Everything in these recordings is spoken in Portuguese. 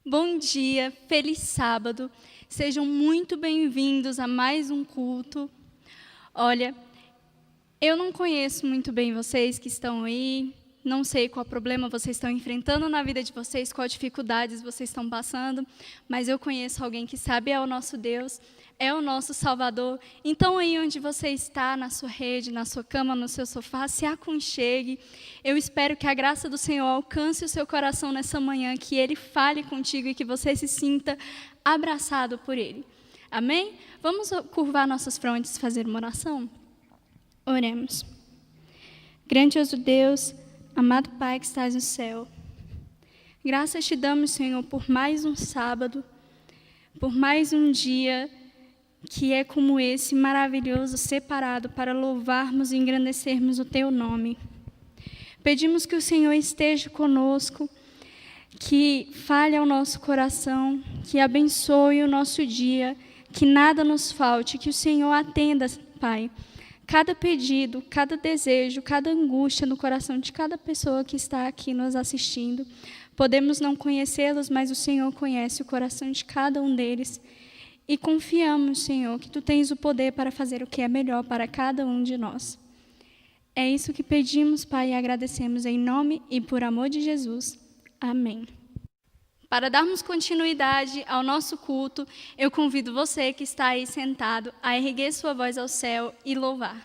Bom dia, feliz sábado. Sejam muito bem-vindos a mais um culto. Olha, eu não conheço muito bem vocês que estão aí, não sei qual problema vocês estão enfrentando na vida de vocês, quais dificuldades vocês estão passando, mas eu conheço alguém que sabe, é o nosso Deus, é o nosso Salvador. Então, aí onde você está, na sua rede, na sua cama, no seu sofá, se aconchegue. Eu espero que a graça do Senhor alcance o seu coração nessa manhã, que Ele fale contigo e que você se sinta abraçado por Ele. Amém? Vamos curvar nossas frontes e fazer uma oração? Oremos. Grandioso Deus, amado Pai que estás no céu, graças te damos, Senhor, por mais um sábado, por mais um dia que é como esse, maravilhoso, separado para louvarmos e engrandecermos o Teu nome. Pedimos que o Senhor esteja conosco, que fale ao nosso coração, que abençoe o nosso dia, que nada nos falte, que o Senhor atenda, Pai, cada pedido, cada desejo, cada angústia no coração de cada pessoa que está aqui nos assistindo. Podemos não conhecê-los, mas o Senhor conhece o coração de cada um deles. E confiamos, Senhor, que Tu tens o poder para fazer o que é melhor para cada um de nós. É isso que pedimos, Pai, e agradecemos em nome e por amor de Jesus. Amém. Para darmos continuidade ao nosso culto, eu convido você que está aí sentado a erguer sua voz ao céu e louvar.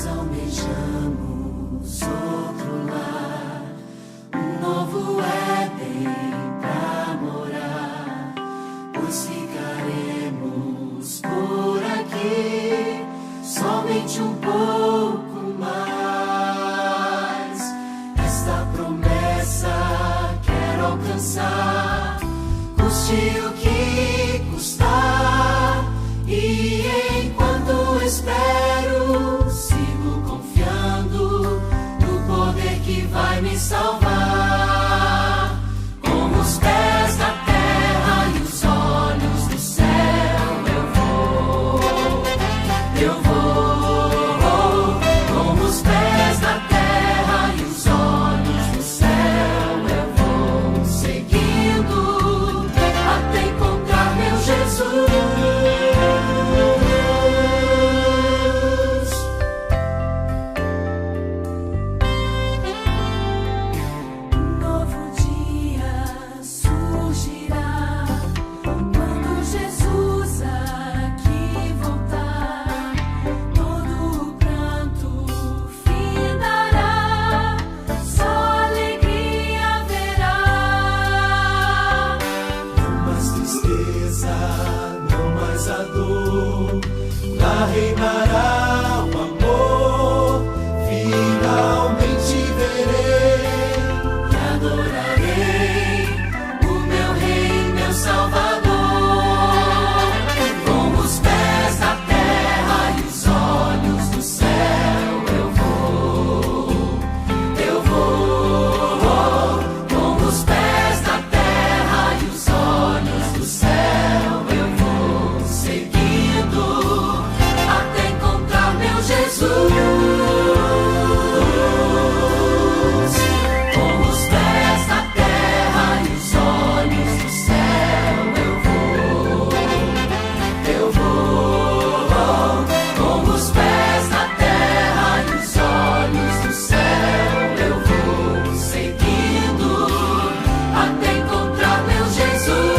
Almejamos outro lar, um novo Éden pra morar, pois ficaremos por aqui somente um pouco mais. Esta promessa quero alcançar, custe o que custar, e enquanto espero, que vai me salvar. Com os pés na terra e os olhos no céu, eu vou. Com os pés na terra e os olhos no céu, eu vou seguindo até encontrar meu Jesus. Reinará o amor, finalmente verei e adorarei o meu Rei, meu Salvador. Com os pés na terra e os olhos no céu, eu vou. Com os pés na terra e os olhos no céu, eu vou seguindo Jesus. Com os pés na terra e os olhos no céu, eu vou. Com os pés na terra e os olhos no céu, eu vou seguindo até encontrar meu Jesus.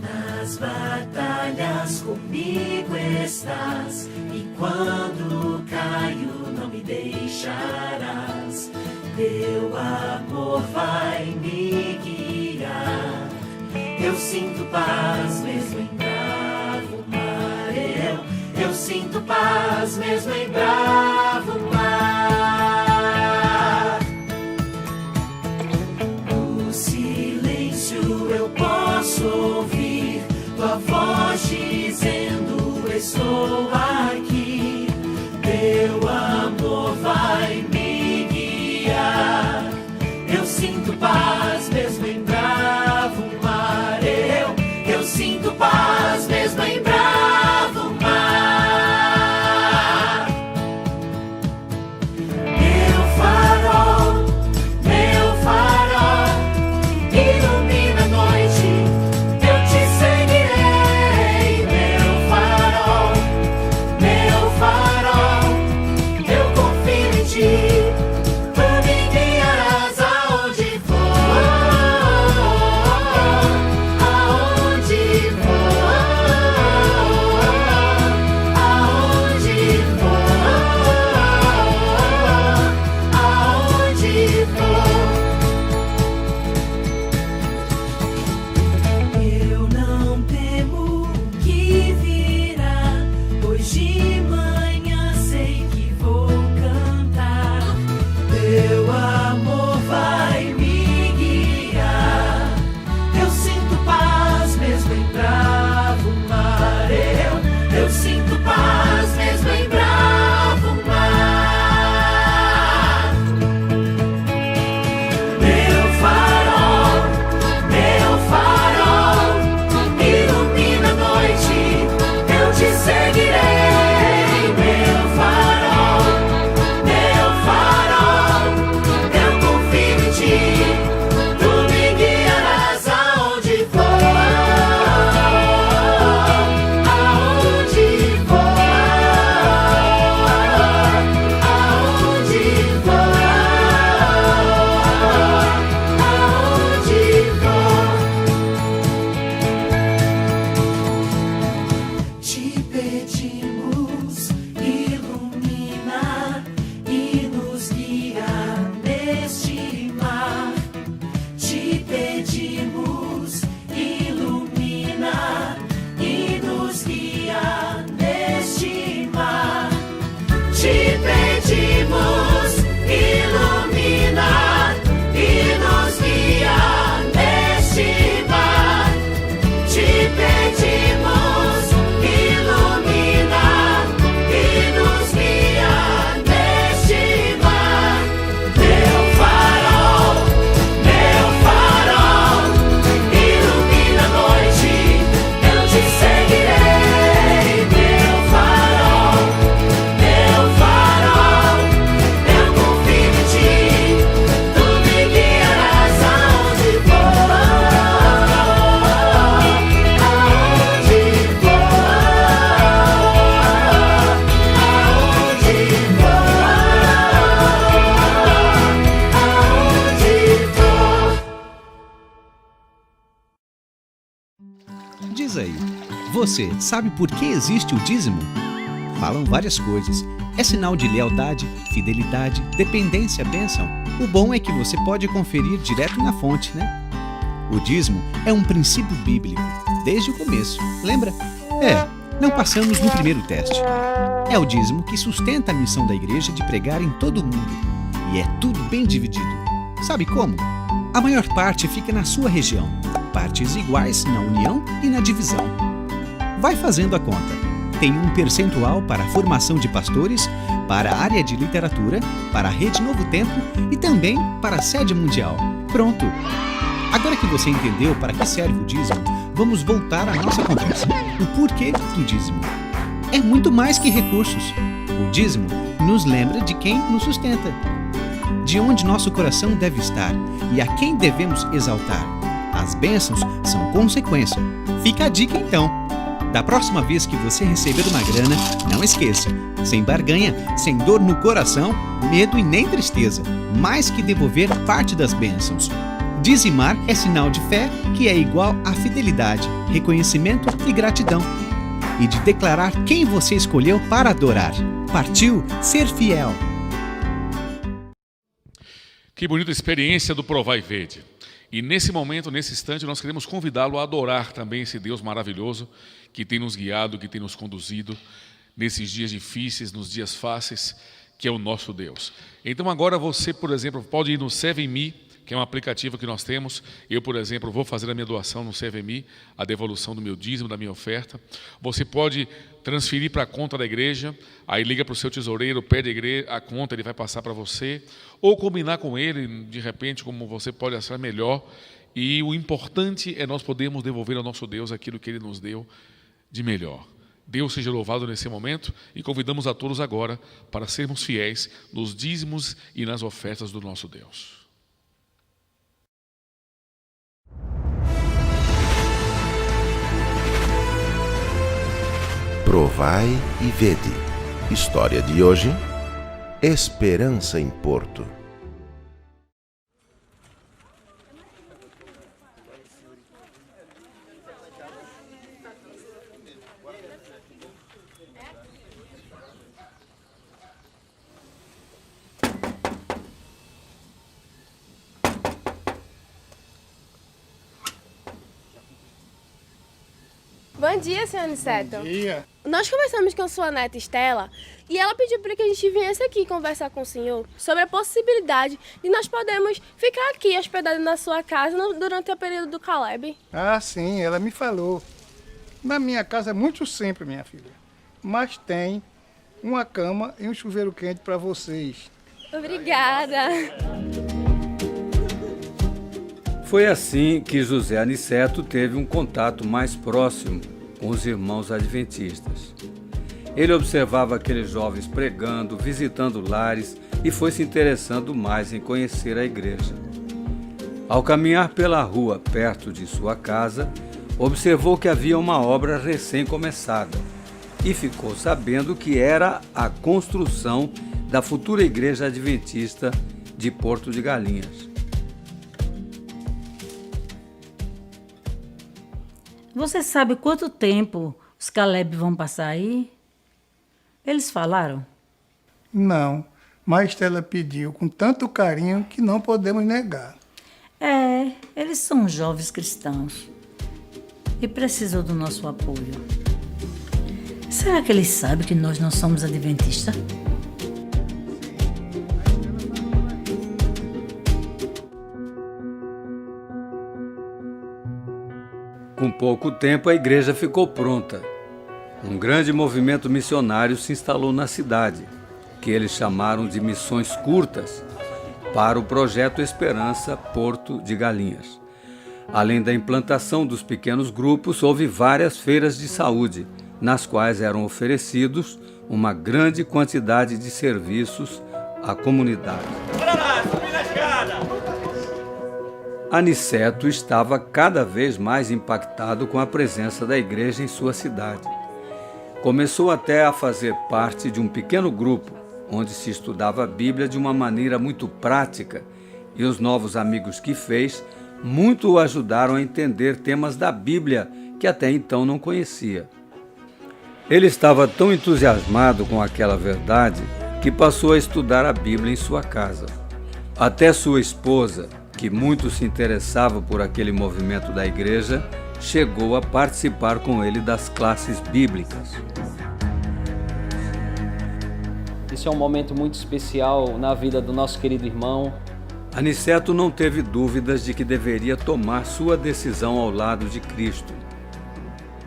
Nas batalhas comigo estás, e quando caio não me deixarás. Teu amor vai me guiar, eu sinto paz mesmo em bravo mar. Eu sinto paz mesmo em bravo mar. Diz aí, você sabe por que existe o dízimo? Falam várias coisas. É sinal de lealdade, fidelidade, dependência, bênção. O bom é que você pode conferir direto na fonte, né? O dízimo é um princípio bíblico, desde o começo. Lembra? Não passamos no primeiro teste. É o dízimo que sustenta a missão da igreja de pregar em todo o mundo. E é tudo bem dividido. Sabe como? A maior parte fica na sua região. Partes iguais na união e na divisão. Vai fazendo a conta. Tem um percentual para a formação de pastores, para a área de literatura, para a Rede Novo Tempo e também para a sede mundial. Pronto! Agora que você entendeu para que serve o dízimo, vamos voltar à nossa conversa. O porquê do dízimo. É muito mais que recursos. O dízimo nos lembra de quem nos sustenta, de onde nosso coração deve estar e a quem devemos exaltar. As bênçãos são consequência. Fica a dica então. Da próxima vez que você receber uma grana, não esqueça, sem barganha, sem dor no coração, medo e nem tristeza, mais que devolver parte das bênçãos. Dizimar é sinal de fé que é igual a fidelidade, reconhecimento e gratidão. E de declarar quem você escolheu para adorar. Partiu ser fiel. Que bonita experiência do Provai e Vede. E nesse momento, nesse instante, nós queremos convidá-lo a adorar também esse Deus maravilhoso que tem nos guiado, que tem nos conduzido nesses dias difíceis, nos dias fáceis, que é o nosso Deus. Então agora você, por exemplo, pode ir no Serve-me, que é um aplicativo que nós temos. Eu, por exemplo, vou fazer a minha doação no Serve-me, a devolução do meu dízimo, da minha oferta. Você pode transferir para a conta da igreja, aí liga para o seu tesoureiro, pede a conta, ele vai passar para você, ou combinar com ele, de repente, como você pode achar melhor. E o importante é nós podermos devolver ao nosso Deus aquilo que Ele nos deu de melhor. Deus seja louvado nesse momento e convidamos a todos agora para sermos fiéis nos dízimos e nas ofertas do nosso Deus. Provai e vede. História de hoje: Esperança em Porto. Bom dia, senhor Aniceto. Bom dia. Nós conversamos com sua neta Estela e ela pediu para que a gente viesse aqui conversar com o senhor sobre a possibilidade de nós podermos ficar aqui hospedados na sua casa durante o período do Caleb. Ah, sim, ela me falou. Na minha casa é muito simples, minha filha. Mas tem uma cama e um chuveiro quente para vocês. Obrigada. Foi assim que José Aniceto teve um contato mais próximo com os irmãos adventistas. Ele observava aqueles jovens pregando, visitando lares e foi se interessando mais em conhecer a igreja. Ao caminhar pela rua perto de sua casa, observou que havia uma obra recém-começada e ficou sabendo que era a construção da futura igreja adventista de Porto de Galinhas. Você sabe quanto tempo os Caleb vão passar aí? Eles falaram? Não, mas Estela pediu com tanto carinho que não podemos negar. Eles são jovens cristãos e precisam do nosso apoio. Será que eles sabem que nós não somos adventistas? Com pouco tempo, a igreja ficou pronta. Um grande movimento missionário se instalou na cidade, que eles chamaram de Missões Curtas, para o projeto Esperança Porto de Galinhas. Além da implantação dos pequenos grupos, houve várias feiras de saúde, nas quais eram oferecidos uma grande quantidade de serviços à comunidade. Aniceto estava cada vez mais impactado com a presença da igreja em sua cidade. Começou até a fazer parte de um pequeno grupo, onde se estudava a Bíblia de uma maneira muito prática, e os novos amigos que fez muito o ajudaram a entender temas da Bíblia que até então não conhecia. Ele estava tão entusiasmado com aquela verdade que passou a estudar a Bíblia em sua casa. Até sua esposa, que muito se interessava por aquele movimento da igreja, chegou a participar com ele das classes bíblicas. Esse é um momento muito especial na vida do nosso querido irmão. Aniceto não teve dúvidas de que deveria tomar sua decisão ao lado de Cristo.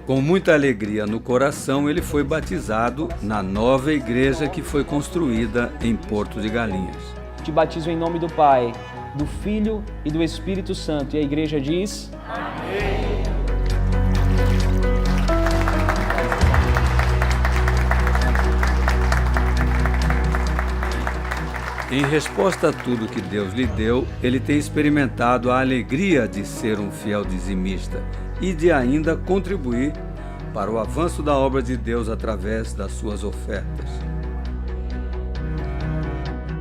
Com muita alegria no coração, ele foi batizado na nova igreja que foi construída em Porto de Galinhas. Te batizo em nome do Pai, do Filho e do Espírito Santo. E a igreja diz... Amém. Em resposta a tudo que Deus lhe deu, ele tem experimentado a alegria de ser um fiel dizimista e de ainda contribuir para o avanço da obra de Deus através das suas ofertas.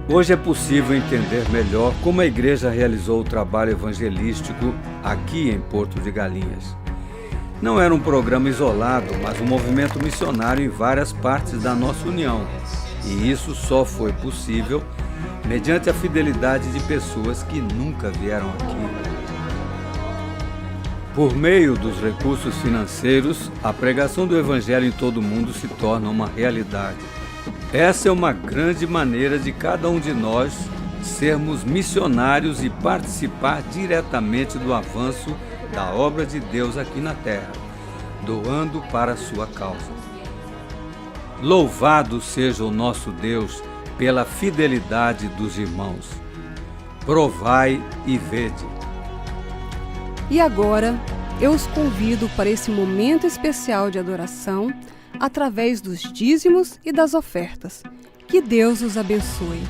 Hoje é possível entender melhor como a igreja realizou o trabalho evangelístico aqui em Porto de Galinhas. Não era um programa isolado, mas um movimento missionário em várias partes da nossa união. E isso só foi possível mediante a fidelidade de pessoas que nunca vieram aqui. Por meio dos recursos financeiros, a pregação do Evangelho em todo o mundo se torna uma realidade. Essa é uma grande maneira de cada um de nós sermos missionários e participar diretamente do avanço da obra de Deus aqui na terra, doando para a sua causa. Louvado seja o nosso Deus pela fidelidade dos irmãos. Provai e vede. E agora, eu os convido para esse momento especial de adoração, através dos dízimos e das ofertas. Que Deus os abençoe.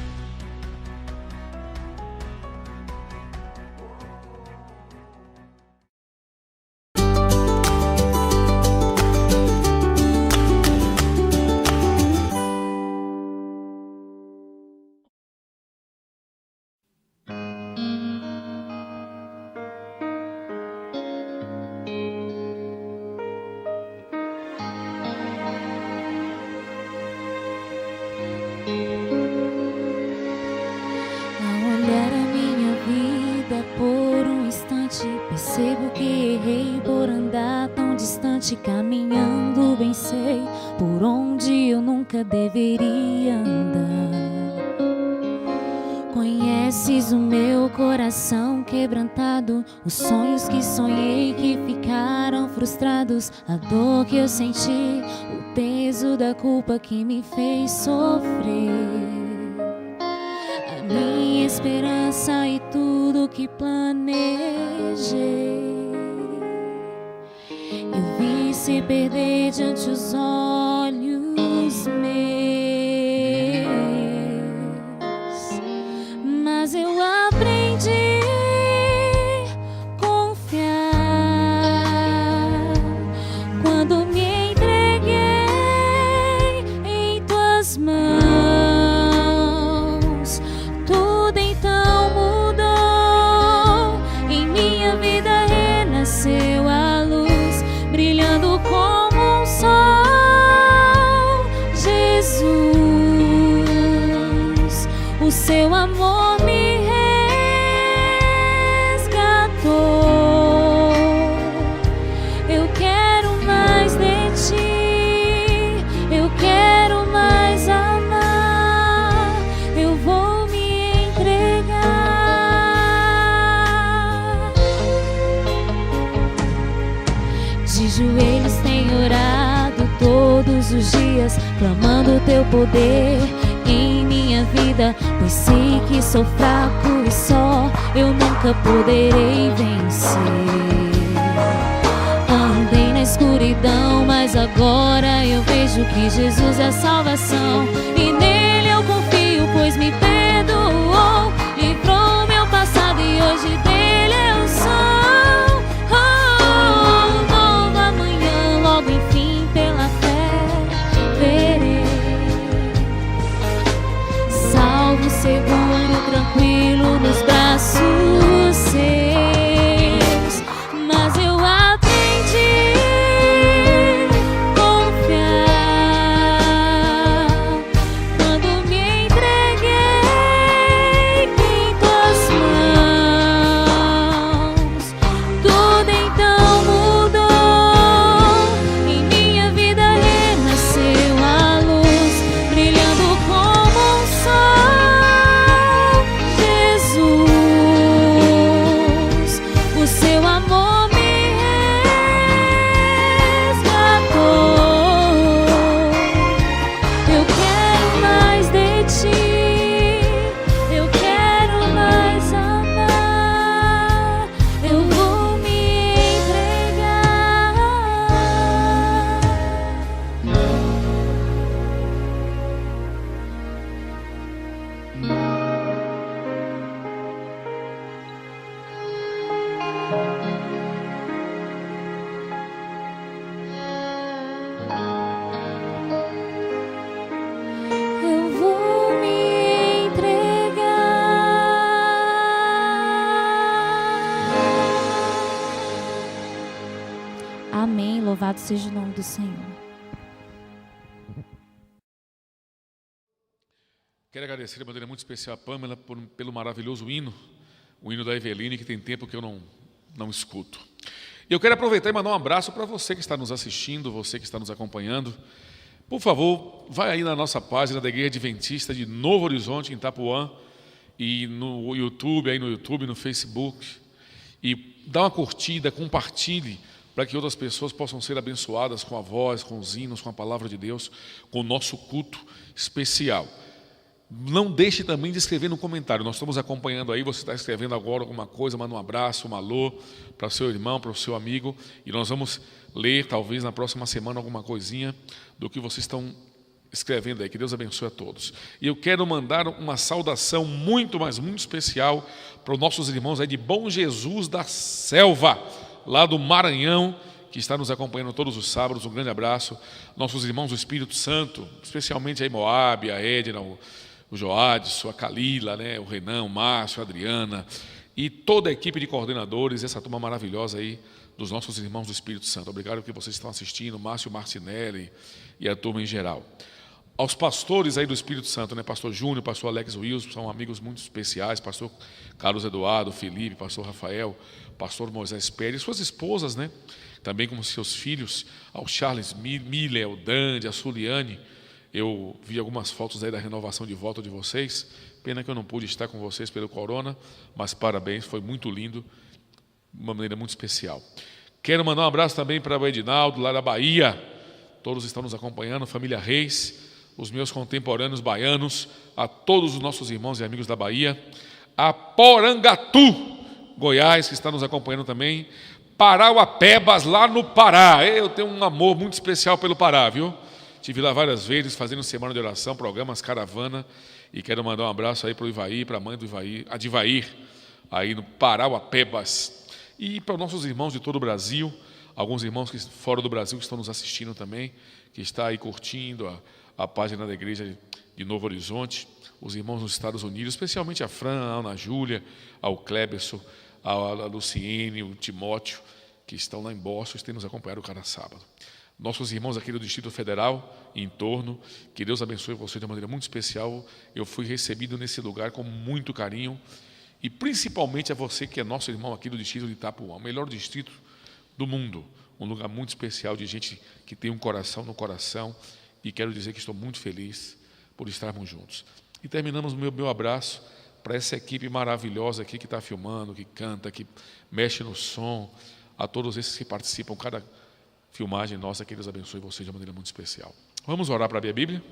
Percebo que errei por andar tão distante, caminhando bem sei por onde eu nunca deveria andar. Conheces o meu coração quebrantado, os sonhos que sonhei que ficaram frustrados, a dor que eu senti, o peso da culpa que me fez sofrer. Minha esperança e tudo que planejei, eu vi se perder diante os olhos meus, mas eu aprendi a confiar quando me entreguei em tuas mãos. Seu amor me resgatou. Eu quero mais de ti, eu quero mais amar. Eu vou me entregar. De joelhos tenho orado todos os dias, clamando o teu poder em minha vida, pois sei que sou fraco e só eu nunca poderei vencer. Andei na escuridão, mas agora eu vejo que Jesus é a salvação, e nele eu confio, pois me perdoou, livrou meu passado e hoje dele eu sou. Novo amanhã, logo enfim pela fé verei. Seguro, tranquilo nos braços seus, mas eu aprendi Amém. Louvado seja o nome do Senhor. Quero agradecer de maneira muito especial a Pamela pelo maravilhoso hino, o hino da Eveline, que tem tempo que eu não escuto. E eu quero aproveitar e mandar um abraço para você que está nos assistindo, você que está nos acompanhando. Por favor, vai aí na nossa página da Igreja Adventista de Novo Horizonte, em Itapuã, e no YouTube, no Facebook, e dá uma curtida, compartilhe, para que outras pessoas possam ser abençoadas com a voz, com os hinos, com a palavra de Deus, com o nosso culto especial. Não deixe também de escrever no comentário. Nós estamos acompanhando aí, você está escrevendo agora alguma coisa, manda um abraço, um alô para o seu irmão, para o seu amigo, e nós vamos ler, talvez na próxima semana, alguma coisinha do que vocês estão escrevendo aí. Que Deus abençoe a todos. E eu quero mandar uma saudação muito, mas muito especial para os nossos irmãos aí de Bom Jesus da Selva, lá do Maranhão, que está nos acompanhando todos os sábados. Um grande abraço. Nossos irmãos do Espírito Santo, especialmente aí Moab, a Edna, o Joadson, a Calila, né, o Renan, o Márcio, a Adriana e toda a equipe de coordenadores, essa turma maravilhosa aí dos nossos irmãos do Espírito Santo. Obrigado porque vocês estão assistindo, Márcio Martinelli e a turma em geral. Aos pastores aí do Espírito Santo, né, pastor Júnior, pastor Alex Wilson, são amigos muito especiais, pastor Carlos Eduardo, Felipe, pastor Rafael, pastor Moisés Pérez, suas esposas, né, também como seus filhos, ao Charles Miller, ao Dande, a Suliane. Eu vi algumas fotos aí da renovação de voto de vocês. Pena que eu não pude estar com vocês pelo corona, mas parabéns, foi muito lindo, de uma maneira muito especial. Quero mandar um abraço também para o Edinaldo, lá da Bahia. Todos estão nos acompanhando, família Reis, os meus contemporâneos baianos, a todos os nossos irmãos e amigos da Bahia, a Porangatu, Goiás, que está nos acompanhando também, Parauapebas, lá no Pará. Eu tenho um amor muito especial pelo Pará, viu? Estive lá várias vezes, fazendo semana de oração, programas Caravana, e quero mandar um abraço aí para o Ivaí, para a mãe do Ivaí, a Divair, aí no Parauapebas. E para os nossos irmãos de todo o Brasil, alguns irmãos que fora do Brasil que estão nos assistindo também, que está aí curtindo a página da Igreja de Novo Horizonte, os irmãos nos Estados Unidos, especialmente a Fran, a Ana Júlia, ao Kleberson, a Luciene, o Timóteo, que estão lá em Boston e têm nos acompanhado cada sábado. Nossos irmãos aqui do Distrito Federal, em torno, que Deus abençoe você de uma maneira muito especial. Eu fui recebido nesse lugar com muito carinho, e principalmente a você que é nosso irmão aqui do Distrito de Itapuã, o melhor distrito do mundo, um lugar muito especial de gente que tem um coração no coração, e quero dizer que estou muito feliz por estarmos juntos. E terminamos o meu abraço para essa equipe maravilhosa aqui que está filmando, que canta, que mexe no som, a todos esses que participam, cada filmagem nossa, que Deus abençoe vocês de uma maneira muito especial. Vamos orar para abrir a Bíblia?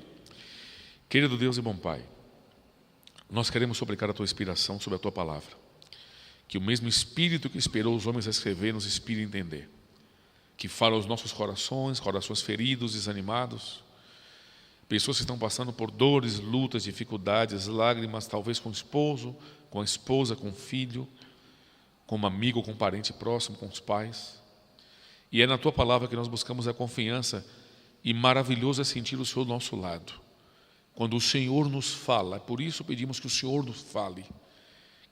Querido Deus e bom Pai, nós queremos suplicar a Tua inspiração sobre a Tua palavra, que o mesmo Espírito que inspirou os homens a escrever nos inspire a entender, que fala aos nossos corações feridos, desanimados, pessoas que estão passando por dores, lutas, dificuldades, lágrimas, talvez com o esposo, com a esposa, com o filho, com um amigo, com um parente próximo, com os pais. E é na Tua palavra que nós buscamos a confiança, e maravilhoso é sentir o Senhor ao nosso lado. Quando o Senhor nos fala, por isso pedimos que o Senhor nos fale,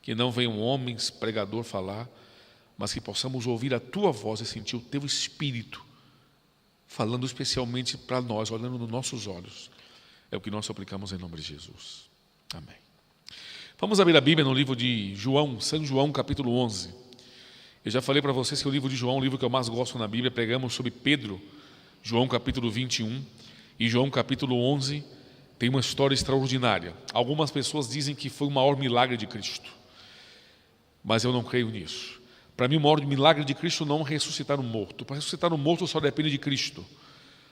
que não venha um homem pregador falar, mas que possamos ouvir a Tua voz e sentir o Teu Espírito falando especialmente para nós, olhando nos nossos olhos. É o que nós suplicamos em nome de Jesus. Amém. Vamos abrir a Bíblia no livro de João, São João, capítulo 11. Eu já falei para vocês que o livro de João é o livro que eu mais gosto na Bíblia. Pregamos sobre Pedro, João capítulo 21, e João capítulo 11 tem uma história extraordinária. Algumas pessoas dizem que foi o maior milagre de Cristo, mas eu não creio nisso. Para mim, o maior milagre de Cristo não é ressuscitar um morto. Para ressuscitar um morto só depende de Cristo.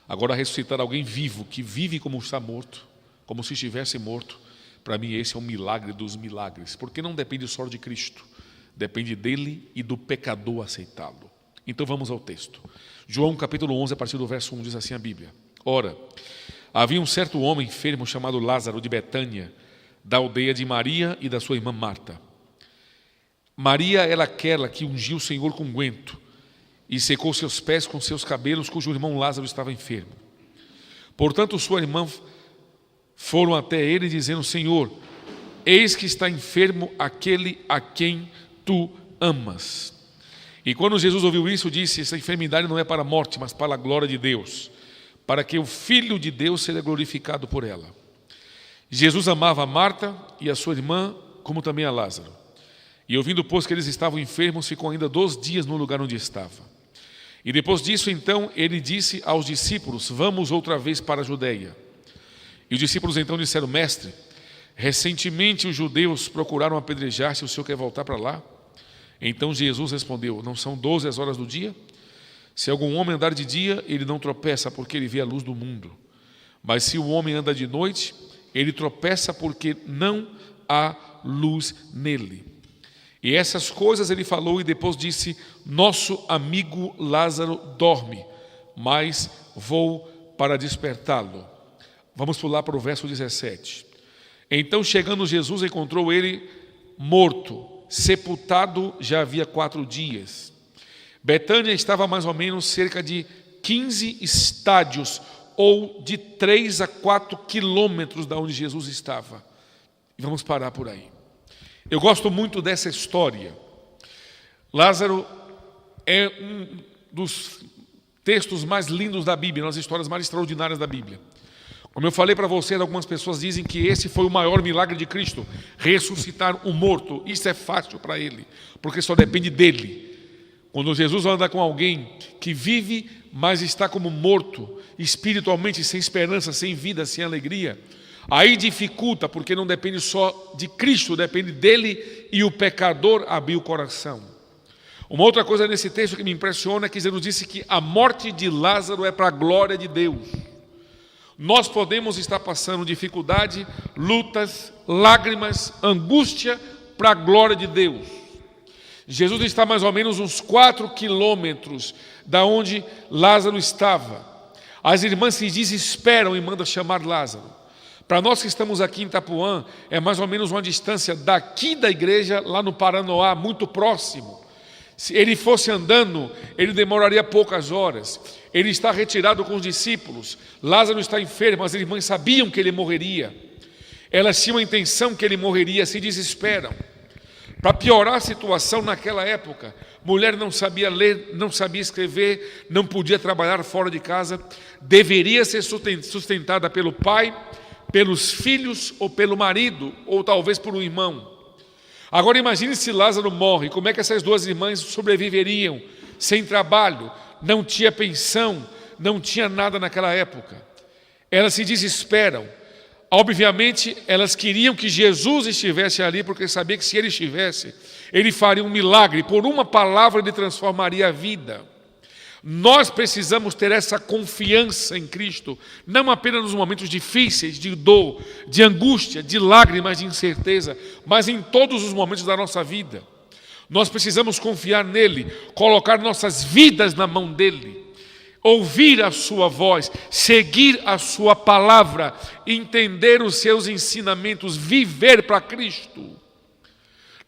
Agora, ressuscitar alguém vivo, que vive como está morto, como se estivesse morto, para mim esse é um milagre dos milagres, porque não depende só de Cristo, depende dele e do pecador aceitá-lo. Então vamos ao texto. João capítulo 11, a partir do verso 1, diz assim a Bíblia: Ora, havia um certo homem enfermo chamado Lázaro de Betânia, da aldeia de Maria e da sua irmã Marta. Maria era aquela que ungiu o Senhor com unguento e secou seus pés com seus cabelos, cujo irmão Lázaro estava enfermo. Portanto, sua irmã foram até ele dizendo: Senhor, eis que está enfermo aquele a quem tu amas. E quando Jesus ouviu isso, disse: essa enfermidade não é para a morte, mas para a glória de Deus, para que o Filho de Deus seja glorificado por ela. Jesus amava a Marta e a sua irmã, como também a Lázaro. E ouvindo, pois, que eles estavam enfermos, ficou ainda 2 dias no lugar onde estava. E depois disso, então, ele disse aos discípulos: vamos outra vez para a Judeia. E os discípulos então disseram: mestre, recentemente os judeus procuraram apedrejar-te, o Senhor quer voltar para lá? Então Jesus respondeu: não são 12 as horas do dia? Se algum homem andar de dia, ele não tropeça, porque ele vê a luz do mundo. Mas se o homem anda de noite, ele tropeça, porque não há luz nele. E essas coisas ele falou e depois disse: nosso amigo Lázaro dorme, mas vou para despertá-lo. Vamos pular para o verso 17. Então, chegando Jesus, encontrou ele morto, sepultado já havia 4 dias. Betânia estava a mais ou menos cerca de 15 estádios, ou de 3 a 4 quilômetros da onde Jesus estava. E vamos parar por aí. Eu gosto muito dessa história. Lázaro é um dos textos mais lindos da Bíblia, uma das histórias mais extraordinárias da Bíblia. Como eu falei para vocês, algumas pessoas dizem que esse foi o maior milagre de Cristo, ressuscitar um morto. Isso é fácil para ele, porque só depende dele. Quando Jesus anda com alguém que vive, mas está como morto, espiritualmente, sem esperança, sem vida, sem alegria, aí dificulta, porque não depende só de Cristo, depende dele, e o pecador abriu o coração. Uma outra coisa nesse texto que me impressiona é que Jesus disse que a morte de Lázaro é para a glória de Deus. Nós podemos estar passando dificuldade, lutas, lágrimas, angústia para a glória de Deus. Jesus está mais ou menos uns 4 quilômetros da onde Lázaro estava. As irmãs se desesperam e mandam chamar Lázaro. Para nós que estamos aqui em Itapuã, é mais ou menos uma distância daqui da igreja, lá no Paranoá, muito próximo. Se ele fosse andando, ele demoraria poucas horas. Ele está retirado com os discípulos. Lázaro está enfermo, as irmãs sabiam que ele morreria. Elas tinham a intenção que ele morreria, se desesperam. Para piorar a situação naquela época, mulher não sabia ler, não sabia escrever, não podia trabalhar fora de casa, deveria ser sustentada pelo pai, pelos filhos ou pelo marido, ou talvez por um irmão. Agora imagine se Lázaro morre, como é que essas 2 irmãs sobreviveriam sem trabalho? Não tinha pensão, não tinha nada naquela época. Elas se desesperam. Obviamente, elas queriam que Jesus estivesse ali, porque sabia que se ele estivesse, ele faria um milagre. Por uma palavra, ele transformaria a vida. Nós precisamos ter essa confiança em Cristo, não apenas nos momentos difíceis, de dor, de angústia, de lágrimas, de incerteza, mas em todos os momentos da nossa vida. Nós precisamos confiar nele, colocar nossas vidas na mão dele, ouvir a sua voz, seguir a sua palavra, entender os seus ensinamentos, viver para Cristo.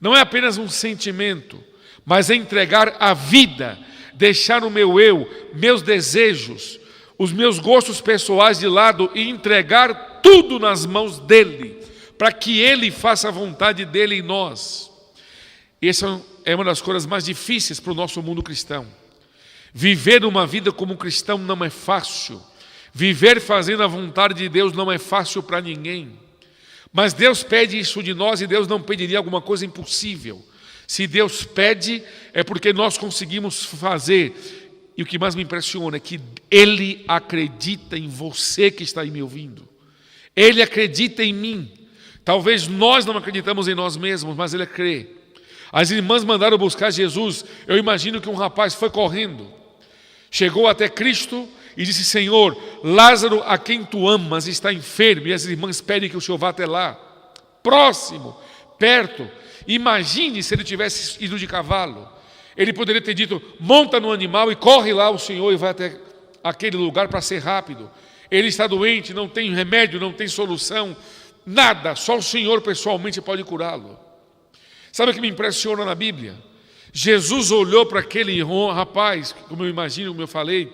Não é apenas um sentimento, mas é entregar a vida, deixar o meu eu, meus desejos, os meus gostos pessoais de lado e entregar tudo nas mãos dele, para que ele faça a vontade dele em nós. Essa é uma das coisas mais difíceis para o nosso mundo cristão. Viver uma vida como cristão não é fácil. Viver fazendo a vontade de Deus não é fácil para ninguém. Mas Deus pede isso de nós e Deus não pediria alguma coisa impossível. Se Deus pede, é porque nós conseguimos fazer. E o que mais me impressiona é que Ele acredita em você que está aí me ouvindo. Ele acredita em mim. Talvez nós não acreditamos em nós mesmos, mas Ele crê. As irmãs mandaram buscar Jesus. Eu imagino que um rapaz foi correndo, chegou até Cristo e disse: Senhor, Lázaro, a quem tu amas, está enfermo. E as irmãs pedem que o Senhor vá até lá. Próximo, perto. Imagine se ele tivesse ido de cavalo. Ele poderia ter dito: monta no animal e corre lá o Senhor e vai até aquele lugar para ser rápido. Ele está doente, não tem remédio, não tem solução, nada. Só o Senhor pessoalmente pode curá-lo. Sabe o que me impressiona na Bíblia? Jesus olhou para aquele rapaz, como eu imagino, como eu falei,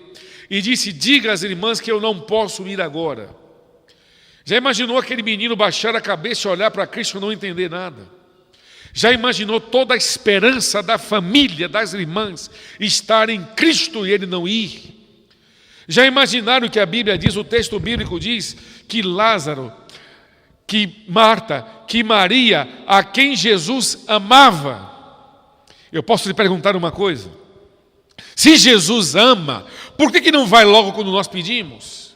e disse: diga às irmãs que eu não posso ir agora. Já imaginou aquele menino baixar a cabeça e olhar para Cristo e não entender nada? Já imaginou toda a esperança da família, das irmãs, estar em Cristo e ele não ir? Já imaginaram que a Bíblia diz, o texto bíblico diz, que Lázaro, que Marta, que Maria, a quem Jesus amava. Eu posso lhe perguntar uma coisa? Se Jesus ama, por que não vai logo quando nós pedimos?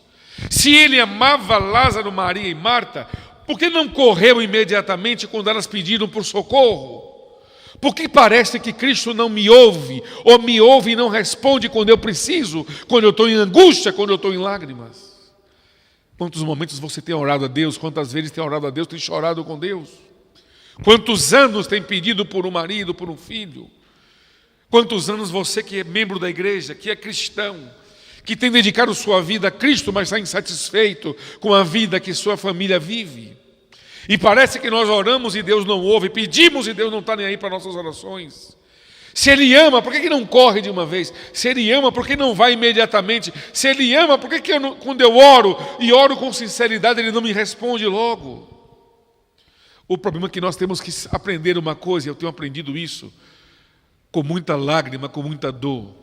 Se ele amava Lázaro, Maria e Marta, por que não correu imediatamente quando elas pediram por socorro? Por que parece que Cristo não me ouve, ou me ouve e não responde quando eu preciso, quando eu estou em angústia, quando eu estou em lágrimas? Quantos momentos você tem orado a Deus, quantas vezes tem orado a Deus, tem chorado com Deus? Quantos anos tem pedido por um marido, por um filho? Quantos anos você que é membro da igreja, que é cristão, que tem dedicado sua vida a Cristo, mas está insatisfeito com a vida que sua família vive? E parece que nós oramos e Deus não ouve, pedimos e Deus não está nem aí para nossas orações. Se Ele ama, por que não corre de uma vez? Se Ele ama, por que não vai imediatamente? Se Ele ama, por que quando eu oro e oro com sinceridade, Ele não me responde logo? O problema é que nós temos que aprender uma coisa, eu tenho aprendido isso, com muita lágrima, com muita dor.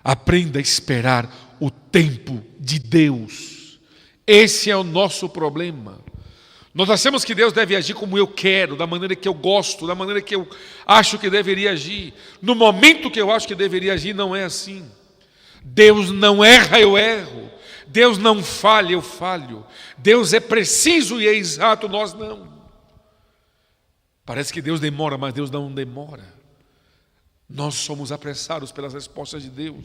Aprenda a esperar o tempo de Deus. Esse é o nosso problema. Nós achamos que Deus deve agir como eu quero, da maneira que eu gosto, da maneira que eu acho que deveria agir. No momento que eu acho que deveria agir, não é assim. Deus não erra, eu erro. Deus não falha, eu falho. Deus é preciso e é exato, nós não. Parece que Deus demora, mas Deus não demora. Nós somos apressados pelas respostas de Deus.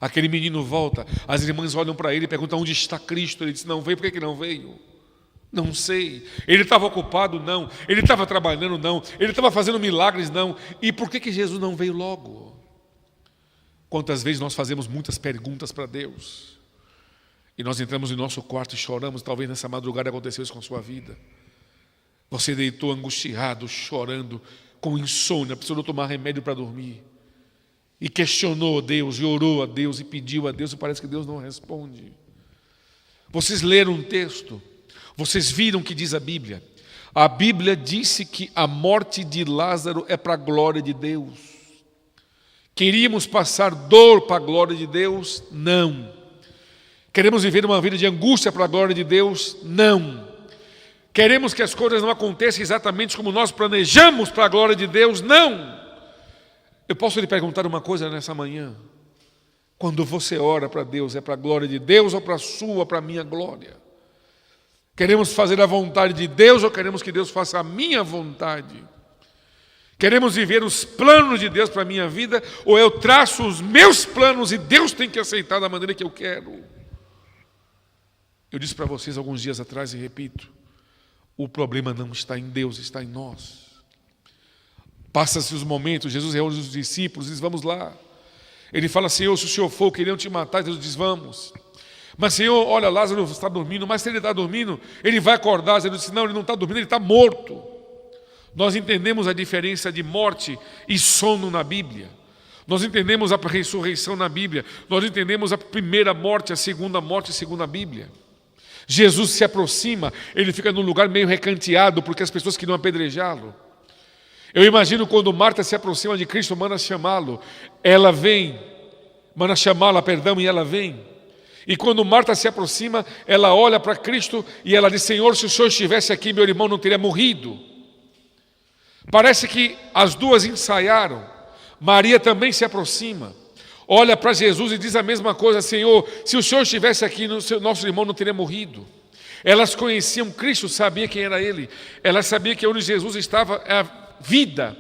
Aquele menino volta, as irmãs olham para ele e perguntam: onde está Cristo? Ele diz: não veio, por que não veio? Não sei. Ele estava ocupado? Não. Ele estava trabalhando? Não. Ele estava fazendo milagres? Não. E por que Jesus não veio logo? Quantas vezes nós fazemos muitas perguntas para Deus e nós entramos em nosso quarto e choramos? Talvez nessa madrugada aconteceu isso com a sua vida. Você deitou angustiado, chorando, com insônia, precisou tomar remédio para dormir e questionou a Deus, e orou a Deus, e pediu a Deus, e parece que Deus não responde. Vocês leram um texto, vocês viram o que diz a Bíblia. A Bíblia disse que a morte de Lázaro é para a glória de Deus. Queríamos passar dor para a glória de Deus? Não. Queremos viver uma vida de angústia para a glória de Deus? Não. Queremos que as coisas não aconteçam exatamente como nós planejamos para a glória de Deus? Não. Eu posso lhe perguntar uma coisa nessa manhã? Quando você ora para Deus, é para a glória de Deus ou para a sua, para a minha glória? Queremos fazer a vontade de Deus ou queremos que Deus faça a minha vontade? Queremos viver os planos de Deus para a minha vida ou eu traço os meus planos e Deus tem que aceitar da maneira que eu quero? Eu disse para vocês alguns dias atrás e repito: o problema não está em Deus, está em nós. Passa-se os momentos, Jesus reúne os discípulos e diz: vamos lá. Ele fala: Senhor, se o Senhor for, queriam te matar. Jesus diz: vamos. Mas Senhor, olha, Lázaro está dormindo, mas se ele está dormindo, ele vai acordar. Jesus disse: não, ele não está dormindo, ele está morto. Nós entendemos a diferença de morte e sono na Bíblia. Nós entendemos a ressurreição na Bíblia. Nós entendemos a primeira morte, a segunda morte, segundo a Bíblia. Jesus se aproxima, ele fica num lugar meio recanteado, porque as pessoas queriam apedrejá-lo. Eu imagino quando Marta se aproxima de Cristo, manda chamá-lo, ela vem, manda chamá-la, perdão, e ela vem. E quando Marta se aproxima, ela olha para Cristo e ela diz: Senhor, se o Senhor estivesse aqui, meu irmão não teria morrido. Parece que as duas ensaiaram. Maria também se aproxima, olha para Jesus e diz a mesma coisa: Senhor, se o Senhor estivesse aqui, nosso irmão não teria morrido. Elas conheciam Cristo, sabiam quem era Ele. Elas sabiam que onde Jesus estava é a vida.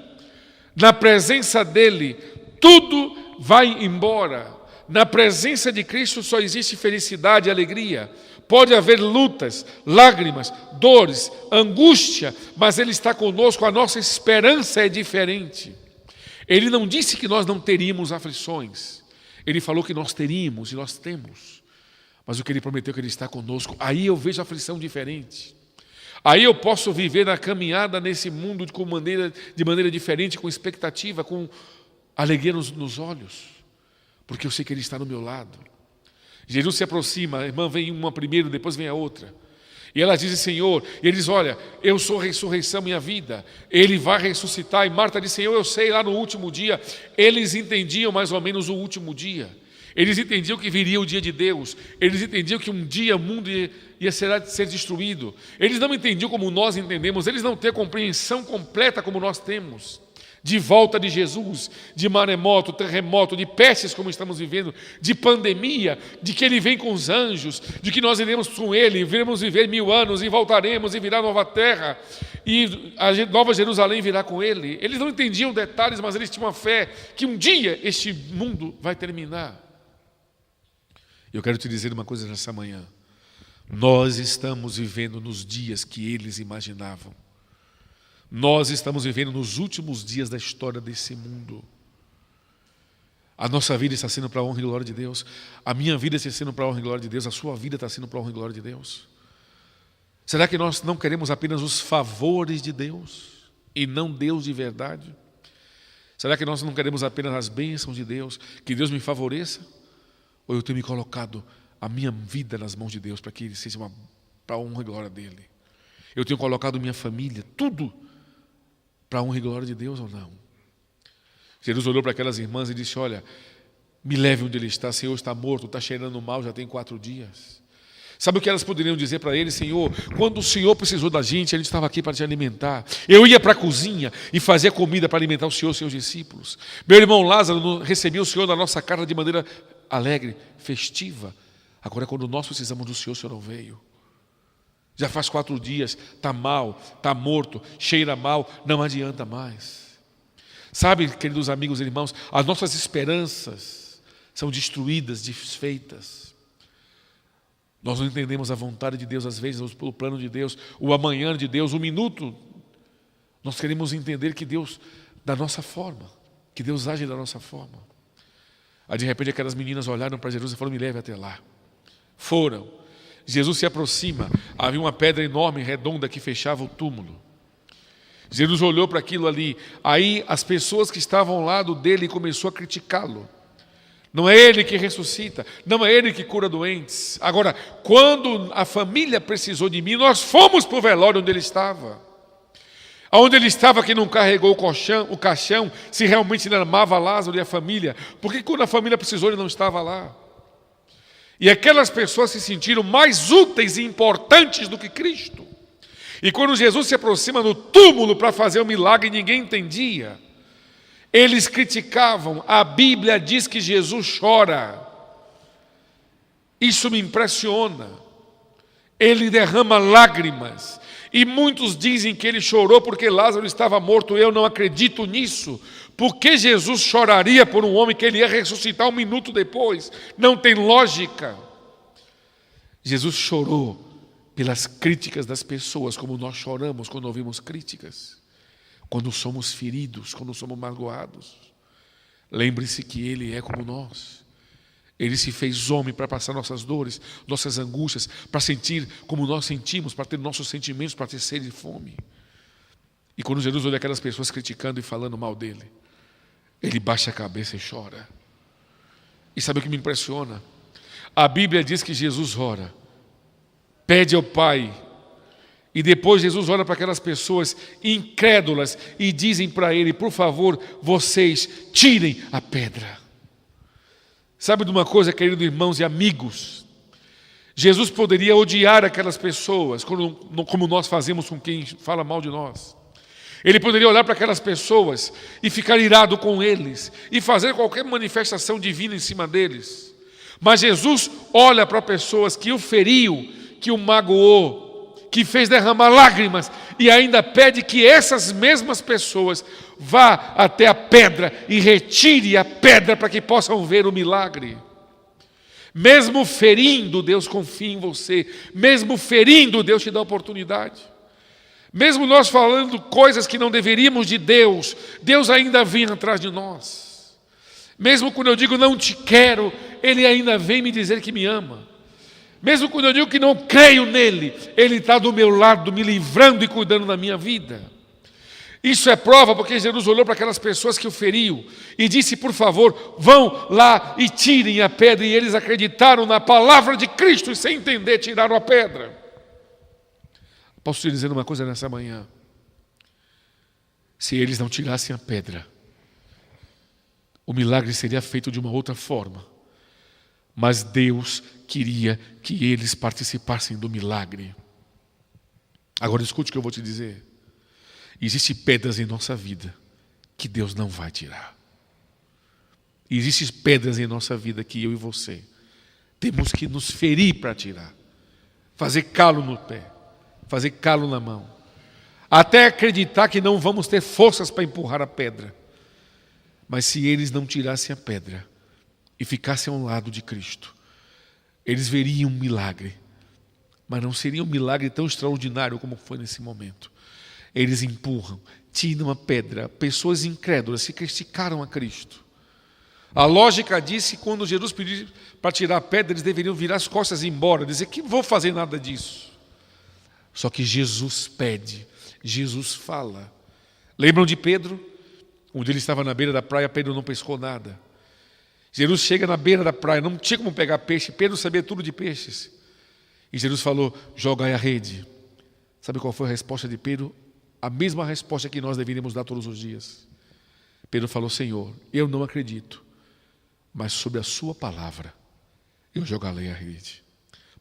Na presença dEle, tudo vai embora. Na presença de Cristo só existe felicidade e alegria. Pode haver lutas, lágrimas, dores, angústia, mas Ele está conosco, a nossa esperança é diferente. Ele não disse que nós não teríamos aflições. Ele falou que nós teríamos e nós temos. Mas o que Ele prometeu é que Ele está conosco. Aí eu vejo a aflição diferente. Aí eu posso viver na caminhada nesse mundo de maneira diferente, com expectativa, com alegria nos olhos. Porque eu sei que Ele está no meu lado. Jesus se aproxima, a irmã vem uma primeiro, depois vem a outra. E elas dizem, Senhor, e ele diz, olha, eu sou a ressurreição, minha vida. Ele vai ressuscitar. E Marta diz, Senhor, eu sei, lá no último dia. Eles entendiam mais ou menos o último dia. Eles entendiam que viria o dia de Deus. Eles entendiam que um dia o mundo ia ser destruído. Eles não entendiam como nós entendemos. Eles não têm compreensão completa como nós temos. De volta de Jesus, de maremoto, terremoto, de pestes como estamos vivendo, de pandemia, de que Ele vem com os anjos, de que nós iremos com Ele, iremos viver 1000 anos e voltaremos e virá nova terra, e a nova Jerusalém virá com Ele. Eles não entendiam detalhes, mas eles tinham a fé que um dia este mundo vai terminar. Eu quero te dizer uma coisa nessa manhã. Nós estamos vivendo nos dias que eles imaginavam. Nós estamos vivendo nos últimos dias da história desse mundo. A nossa vida está sendo para a honra e glória de Deus. A minha vida está sendo para a honra e glória de Deus. A sua vida está sendo para a honra e glória de Deus. Será que nós não queremos apenas os favores de Deus e não Deus de verdade? Será que nós não queremos apenas as bênçãos de Deus, que Deus me favoreça? Ou eu tenho me colocado a minha vida nas mãos de Deus para que Ele seja para a honra e glória dEle? Eu tenho colocado minha família, tudo, para a honra e glória de Deus ou não? Jesus olhou para aquelas irmãs e disse, olha, me leve onde ele está, Senhor está morto, está cheirando mal, já tem 4 dias. Sabe o que elas poderiam dizer para ele? Senhor, quando o Senhor precisou da gente, a gente estava aqui para te alimentar. Eu ia para a cozinha e fazia comida para alimentar o Senhor e os seus discípulos. Meu irmão Lázaro recebia o Senhor na nossa casa de maneira alegre, festiva. Agora, quando nós precisamos do Senhor, o Senhor não veio. Já faz 4 dias, está mal, está morto, cheira mal, não adianta mais. Sabe, queridos amigos e irmãos, as nossas esperanças são destruídas, desfeitas. Nós não entendemos a vontade de Deus, às vezes, o plano de Deus, o amanhã de Deus, o minuto. Nós queremos entender que Deus, da nossa forma, que Deus age da nossa forma. Aí, de repente, aquelas meninas olharam para Jesus e falaram, me leve até lá. Foram. Jesus se aproxima, havia uma pedra enorme, redonda, que fechava o túmulo. Jesus olhou para aquilo ali, aí as pessoas que estavam ao lado dele começou a criticá-lo. Não é ele que ressuscita, não é ele que cura doentes. Agora, quando a família precisou de mim, nós fomos para o velório onde ele estava. Onde ele estava, que não carregou o caixão, se realmente ele amava Lázaro e a família. Porque quando a família precisou, ele não estava lá. E aquelas pessoas se sentiram mais úteis e importantes do que Cristo. E quando Jesus se aproxima no túmulo para fazer o milagre, ninguém entendia. Eles criticavam. A Bíblia diz que Jesus chora. Isso me impressiona. Ele derrama lágrimas. E muitos dizem que ele chorou porque Lázaro estava morto. Eu não acredito nisso. Porque Jesus choraria por um homem que ele ia ressuscitar 1 minuto depois? Não tem lógica. Jesus chorou pelas críticas das pessoas, como nós choramos quando ouvimos críticas, quando somos feridos, quando somos magoados. Lembre-se que Ele é como nós. Ele se fez homem para passar nossas dores, nossas angústias, para sentir como nós sentimos, para ter nossos sentimentos, para ter sede e fome. E quando Jesus olha aquelas pessoas criticando e falando mal dele, ele baixa a cabeça e chora. E sabe o que me impressiona? A Bíblia diz que Jesus ora, pede ao Pai, e depois Jesus olha para aquelas pessoas incrédulas e dizem para ele, por favor, vocês tirem a pedra. Sabe de uma coisa, queridos irmãos e amigos? Jesus poderia odiar aquelas pessoas, como nós fazemos com quem fala mal de nós. Ele poderia olhar para aquelas pessoas e ficar irado com eles e fazer qualquer manifestação divina em cima deles. Mas Jesus olha para pessoas que o feriu, que o magoou, que fez derramar lágrimas e ainda pede que essas mesmas pessoas vá até a pedra e retire a pedra para que possam ver o milagre. Mesmo ferindo, Deus confia em você. Mesmo ferindo, Deus te dá oportunidade. Mesmo nós falando coisas que não deveríamos de Deus, Deus ainda vem atrás de nós. Mesmo quando eu digo não te quero, Ele ainda vem me dizer que me ama. Mesmo quando eu digo que não creio nele, Ele está do meu lado, me livrando e cuidando da minha vida. Isso é prova porque Jesus olhou para aquelas pessoas que o feriam e disse, por favor, vão lá e tirem a pedra. E eles acreditaram na palavra de Cristo e sem entender tiraram a pedra. Posso te dizer uma coisa nessa manhã? Se eles não tirassem a pedra, o milagre seria feito de uma outra forma. Mas Deus queria que eles participassem do milagre. Agora escute o que eu vou te dizer. Existem pedras em nossa vida que Deus não vai tirar. Existem pedras em nossa vida que eu e você temos que nos ferir para tirar. Fazer calo no pé, fazer calo na mão. Até acreditar que não vamos ter forças para empurrar a pedra. Mas se eles não tirassem a pedra e ficassem ao lado de Cristo, eles veriam um milagre. Mas não seria um milagre tão extraordinário como foi nesse momento. Eles empurram, tiram a pedra. Pessoas incrédulas se criticaram a Cristo. A lógica disse que quando Jesus pediu para tirar a pedra, eles deveriam virar as costas e ir embora, dizer que não vou fazer nada disso. Só que Jesus pede, Jesus fala. Lembram de Pedro? Onde ele estava na beira da praia, Pedro não pescou nada. Jesus chega na beira da praia, não tinha como pegar peixe, Pedro sabia tudo de peixes. E Jesus falou, jogai a rede. Sabe qual foi a resposta de Pedro? A mesma resposta que nós deveríamos dar todos os dias. Pedro falou, Senhor, eu não acredito, mas sobre a sua palavra eu jogarei a rede.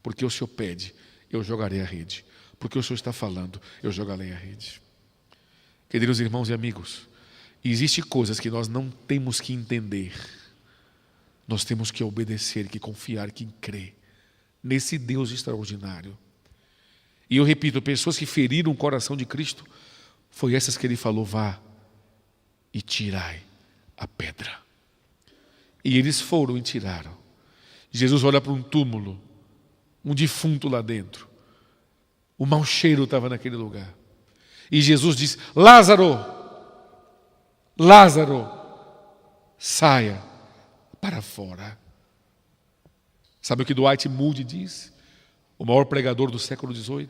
Porque o Senhor pede, eu jogarei a rede. Porque o Senhor está falando, eu jogarei a rede. Queridos irmãos e amigos, existem coisas que nós não temos que entender. Nós temos que obedecer, que confiar, que crer nesse Deus extraordinário. E eu repito, pessoas que feriram o coração de Cristo, foi essas que ele falou, vá e tirai a pedra. E eles foram e tiraram. Jesus olha para um túmulo, um defunto lá dentro. O mau cheiro estava naquele lugar. E Jesus diz, Lázaro, Lázaro, saia para fora. Sabe o que Dwight Moody diz? O maior pregador do século XVIII.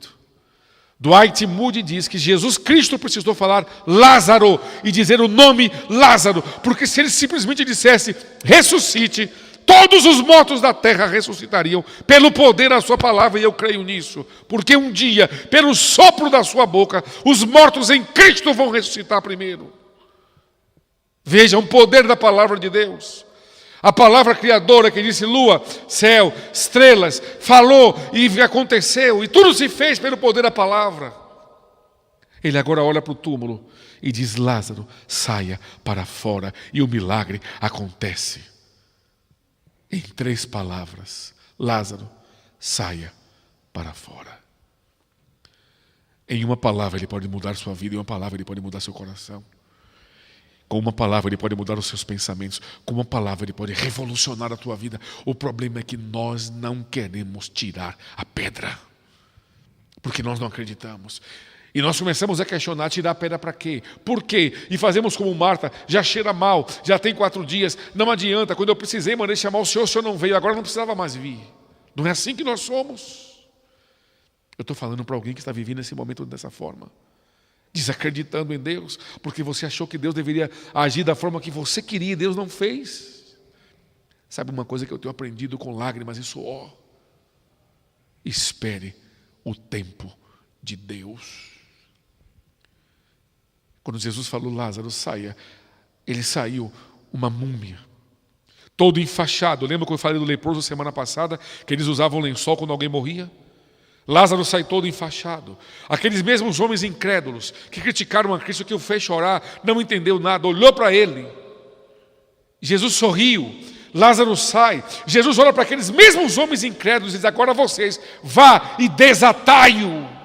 Dwight Moody diz que Jesus Cristo precisou falar Lázaro e dizer o nome Lázaro, porque se ele simplesmente dissesse ressuscite, todos os mortos da terra ressuscitariam pelo poder da sua palavra, e eu creio nisso, porque um dia, pelo sopro da sua boca, os mortos em Cristo vão ressuscitar primeiro. Vejam o poder da palavra de Deus. A palavra criadora que disse lua, céu, estrelas, falou e aconteceu, e tudo se fez pelo poder da palavra. Ele agora olha para o túmulo e diz, Lázaro, saia para fora, e o milagre acontece. Em 3 palavras, Lázaro, saia para fora. Em uma palavra ele pode mudar sua vida, em uma palavra ele pode mudar seu coração. Com uma palavra ele pode mudar os seus pensamentos. Com uma palavra ele pode revolucionar a tua vida. O problema é que nós não queremos tirar a pedra, porque nós não acreditamos. E nós começamos a questionar, tirar a pedra para quê? Por quê? E fazemos como Marta, já cheira mal, já tem 4 dias, não adianta, quando eu precisei, mandei chamar o senhor não veio, agora não precisava mais vir. Não é assim que nós somos. Eu estou falando para alguém que está vivendo esse momento dessa forma. Desacreditando em Deus, porque você achou que Deus deveria agir da forma que você queria e Deus não fez. Sabe uma coisa que eu tenho aprendido com lágrimas e suor? Espere o tempo de Deus. Quando Jesus falou, Lázaro, saia, ele saiu uma múmia, todo enfaixado. Lembra que eu falei do leproso semana passada, que eles usavam lençol quando alguém morria? Lázaro sai todo enfaixado. Aqueles mesmos homens incrédulos que criticaram a Cristo, que o fez chorar, não entendeu nada, olhou para ele. Jesus sorriu, Lázaro sai. Jesus olha para aqueles mesmos homens incrédulos e diz, agora vocês, vá e desatai-o.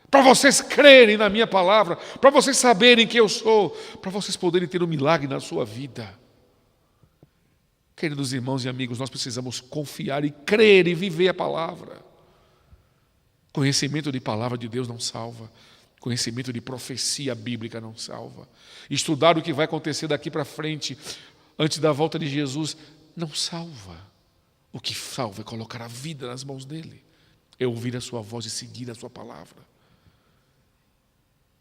Para vocês crerem na minha palavra, para vocês saberem quem eu sou, para vocês poderem ter um milagre na sua vida. Queridos irmãos e amigos, nós precisamos confiar e crer e viver a palavra. Conhecimento de palavra de Deus não salva. Conhecimento de profecia bíblica não salva. Estudar o que vai acontecer daqui para frente, antes da volta de Jesus, não salva. O que salva é colocar a vida nas mãos dele. É ouvir a sua voz e seguir a sua palavra.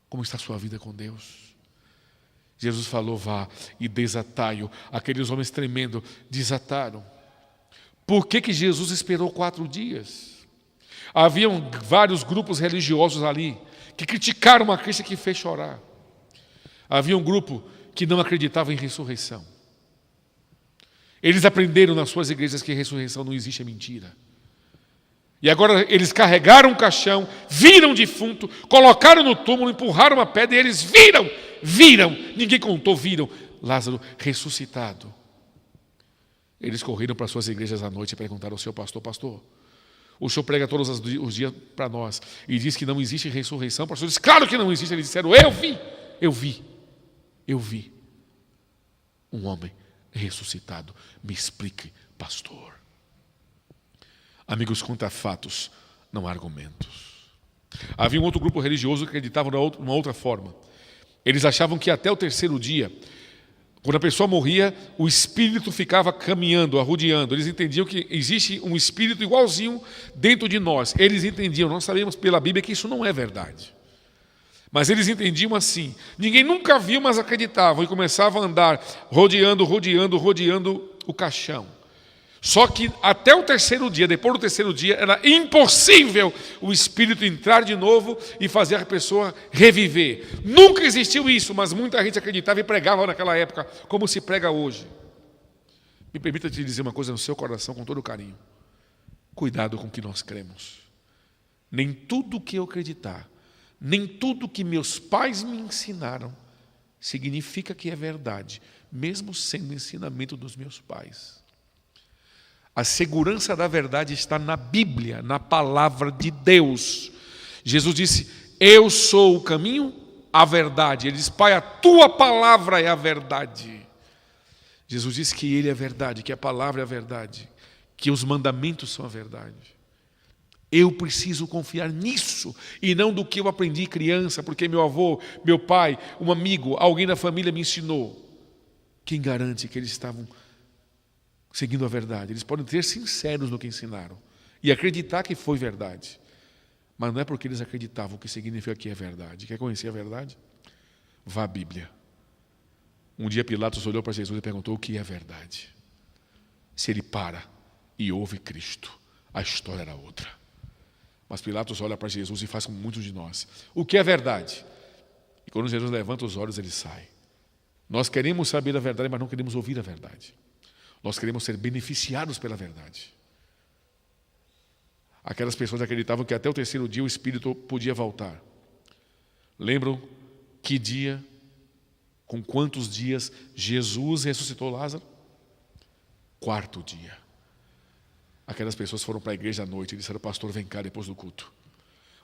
Como está a sua vida com Deus? Jesus falou, vá e desatai-o. Aqueles homens tremendo desataram. Por que Jesus esperou 4 dias? Haviam vários grupos religiosos ali que criticaram a Cristo e que fez chorar. Havia um grupo que não acreditava em ressurreição. Eles aprenderam nas suas igrejas que ressurreição não existe, é mentira. E agora eles carregaram um caixão, viram o defunto, colocaram no túmulo, empurraram uma pedra e eles viram, ninguém contou, viram Lázaro ressuscitado. Eles correram para suas igrejas à noite e perguntaram ao seu pastor: pastor, o senhor prega todos os dias para nós e diz que não existe ressurreição? O pastor disse: claro que não existe. Eles disseram: eu vi um homem ressuscitado. Me explique, pastor. Amigos, conta fatos, não argumentos. Havia um outro grupo religioso que acreditava de uma outra forma. Eles achavam que até o terceiro dia, quando a pessoa morria, o espírito ficava caminhando, arrodeando. Eles entendiam que existe um espírito igualzinho dentro de nós. Eles entendiam, nós sabemos pela Bíblia que isso não é verdade. Mas eles entendiam assim. Ninguém nunca viu, mas acreditavam. E começavam a andar rodeando o caixão. Só que até o terceiro dia, depois do terceiro dia, era impossível o espírito entrar de novo e fazer a pessoa reviver. Nunca existiu isso, mas muita gente acreditava e pregava naquela época, como se prega hoje. Me permita te dizer uma coisa no seu coração, com todo carinho. Cuidado com o que nós cremos. Nem tudo que eu acreditar, nem tudo que meus pais me ensinaram, significa que é verdade, mesmo sendo ensinamento dos meus pais. A segurança da verdade está na Bíblia, na palavra de Deus. Jesus disse: eu sou o caminho, a verdade. Ele diz: Pai, a tua palavra é a verdade. Jesus disse que Ele é a verdade, que a palavra é a verdade, que os mandamentos são a verdade. Eu preciso confiar nisso e não do que eu aprendi criança, porque meu avô, meu pai, um amigo, alguém da família me ensinou. Quem garante que eles estavam seguindo a verdade? Eles podem ser sinceros no que ensinaram e acreditar que foi verdade, mas não é porque eles acreditavam que significa que é verdade. Quer conhecer a verdade? Vá à Bíblia. Um dia Pilatos olhou para Jesus e perguntou: o que é verdade? Se ele para e ouve Cristo, a história era outra. Mas Pilatos olha para Jesus e faz como muitos de nós: o que é verdade? E quando Jesus levanta os olhos, ele sai. Nós queremos saber a verdade, mas não queremos ouvir a verdade. Nós queremos ser beneficiados pela verdade. Aquelas pessoas acreditavam que até o terceiro dia o Espírito podia voltar. Lembram que dia, com quantos dias Jesus ressuscitou Lázaro? 4º dia. Aquelas pessoas foram para a igreja à noite e disseram: pastor, vem cá depois do culto.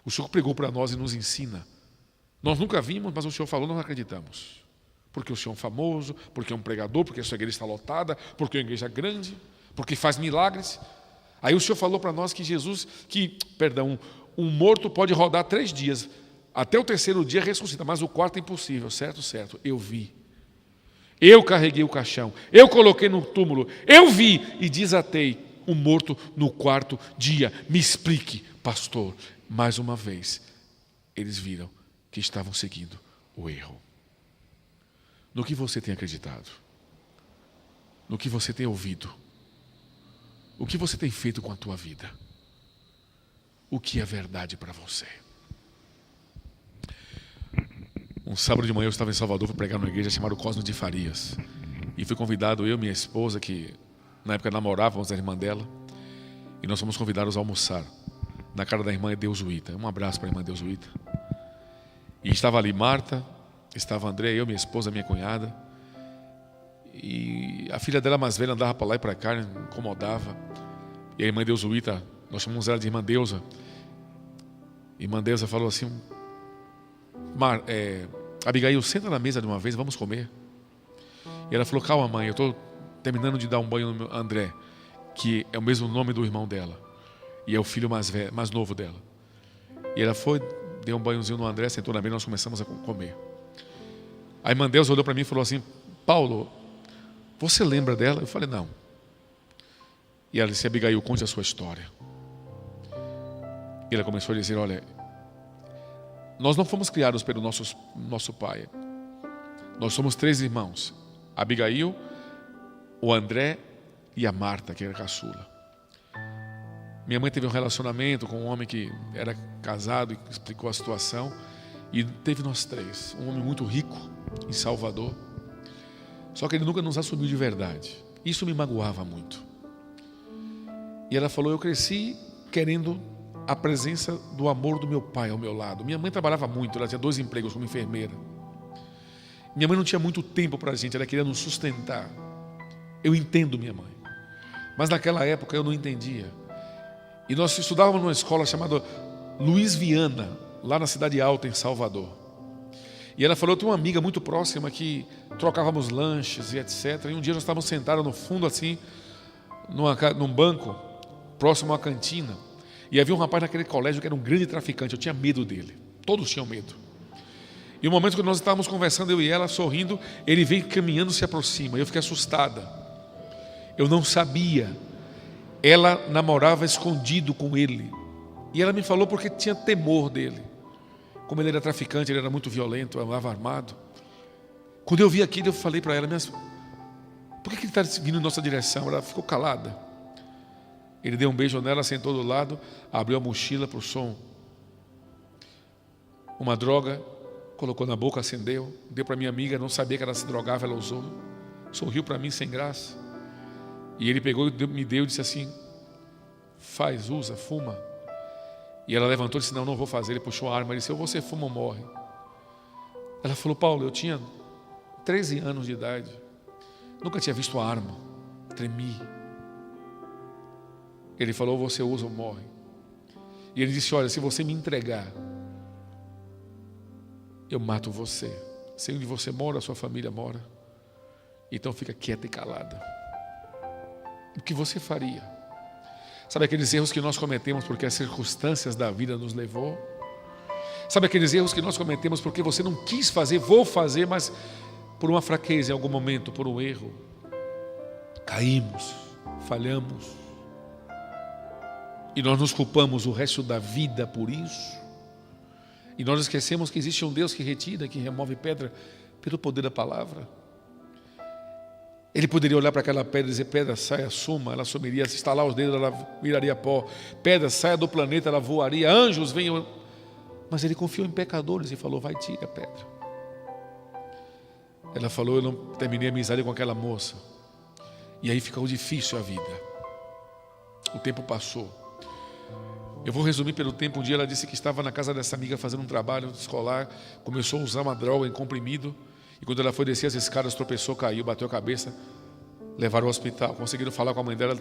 O Senhor pregou para nós e nos ensina. Nós nunca vimos, mas o Senhor falou, nós acreditamos. Porque o Senhor é famoso, porque é um pregador, porque a sua igreja está lotada, porque é uma igreja grande, porque faz milagres. Aí o Senhor falou para nós que um morto pode rodar 3 dias, até o terceiro dia ressuscita, mas o 4º é impossível. Certo, eu vi. Eu carreguei o caixão, eu coloquei no túmulo, eu vi e desatei um morto no 4º dia. Me explique, pastor. Mais uma vez, eles viram que estavam seguindo o erro. No que você tem acreditado? No que você tem ouvido? O que você tem feito com a tua vida? O que é verdade para você? Um sábado de manhã eu estava em Salvador para pregar numa igreja chamada Cosme de Farias. E fui convidado, eu e minha esposa, que na época namorávamos a irmã dela, e nós fomos convidados a almoçar na casa da irmã Deusuíta. Um abraço para a irmã Deusuíta. E estava ali Marta, estava André, eu, minha esposa, minha cunhada. E a filha dela mais velha andava para lá e para cá, incomodava. E a irmã Deusuíta, nós chamamos ela de irmã Deusa. Irmã Deusa falou assim: Abigail, senta na mesa de uma vez, vamos comer. E ela falou: calma, mãe, eu estou terminando de dar um banho no meu André, que é o mesmo nome do irmão dela, e é o filho mais novo dela. E ela foi, deu um banhozinho no André, sentou na mesa e nós começamos a comer. A irmã Deusa olhou para mim e falou assim: Paulo, você lembra dela? Eu falei: não. E ela disse: Abigail, conte a sua história. E ela começou a dizer: olha, nós não fomos criados pelo nosso pai. Nós somos 3 irmãos: Abigail, o André e a Marta, que era a caçula. Minha mãe teve um relacionamento com um homem que era casado e explicou a situação. E teve nós 3. Um homem muito rico em Salvador. Só que ele nunca nos assumiu de verdade. Isso me magoava muito. E ela falou, eu cresci querendo a presença do amor do meu pai ao meu lado. Minha mãe trabalhava muito, ela tinha 2 empregos como enfermeira. Minha mãe não tinha muito tempo para a gente, ela queria nos sustentar. Eu entendo minha mãe. Mas naquela época eu não entendia. E nós estudávamos numa escola chamada Luiz Viana, lá na Cidade Alta, em Salvador. E ela falou, eu tenho uma amiga muito próxima que trocávamos lanches e etc. E um dia nós estávamos sentados no fundo assim, num banco, próximo à cantina. E havia um rapaz naquele colégio que era um grande traficante, eu tinha medo dele. Todos tinham medo. E o momento que nós estávamos conversando, eu e ela, sorrindo, ele vem caminhando, se aproxima. Eu fiquei assustada. Eu não sabia. Ela namorava escondido com ele. E ela me falou porque tinha temor dele. Como ele era traficante, ele era muito violento, andava armado. Quando eu vi aquilo, eu falei para ela, mas por que ele está vindo em nossa direção? Ela ficou calada. Ele deu um beijo nela, sentou do lado, abriu a mochila para o som. Uma droga, colocou na boca, acendeu, deu para minha amiga, não sabia que ela se drogava, ela usou. Sorriu para mim sem graça. E ele pegou e me deu e disse assim, faz, usa, fuma. E ela levantou e disse, não vou fazer. Ele puxou a arma e disse, ou você fuma ou morre. Ela falou, Paulo, eu tinha 13 anos de idade, nunca tinha visto a arma, tremi. Ele falou, ou você usa ou morre. E ele disse, olha, se você me entregar, eu mato você. Sei onde você mora, a sua família mora. Então fica quieta e calada. O que você faria? Sabe aqueles erros que nós cometemos porque as circunstâncias da vida nos levou? Sabe aqueles erros que nós cometemos porque você não quis fazer, vou fazer, mas por uma fraqueza em algum momento, por um erro, caímos, falhamos. E nós nos culpamos o resto da vida por isso. E nós esquecemos que existe um Deus que retira, que remove pedra pelo poder da palavra. Ele poderia olhar para aquela pedra e dizer, pedra, saia, suma, ela sumiria, se estalar os dedos, ela viraria pó. Pedra, saia do planeta, ela voaria, anjos venham. Mas ele confiou em pecadores e falou, vai, tira a pedra. Ela falou, eu não terminei a amizade com aquela moça. E aí ficou difícil a vida. O tempo passou. Eu vou resumir pelo tempo. Um dia ela disse que estava na casa dessa amiga fazendo um trabalho escolar, começou a usar uma droga em comprimido, e quando ela foi descer as escadas, tropeçou, caiu, bateu a cabeça, levaram ao hospital. Conseguiram falar com a mãe dela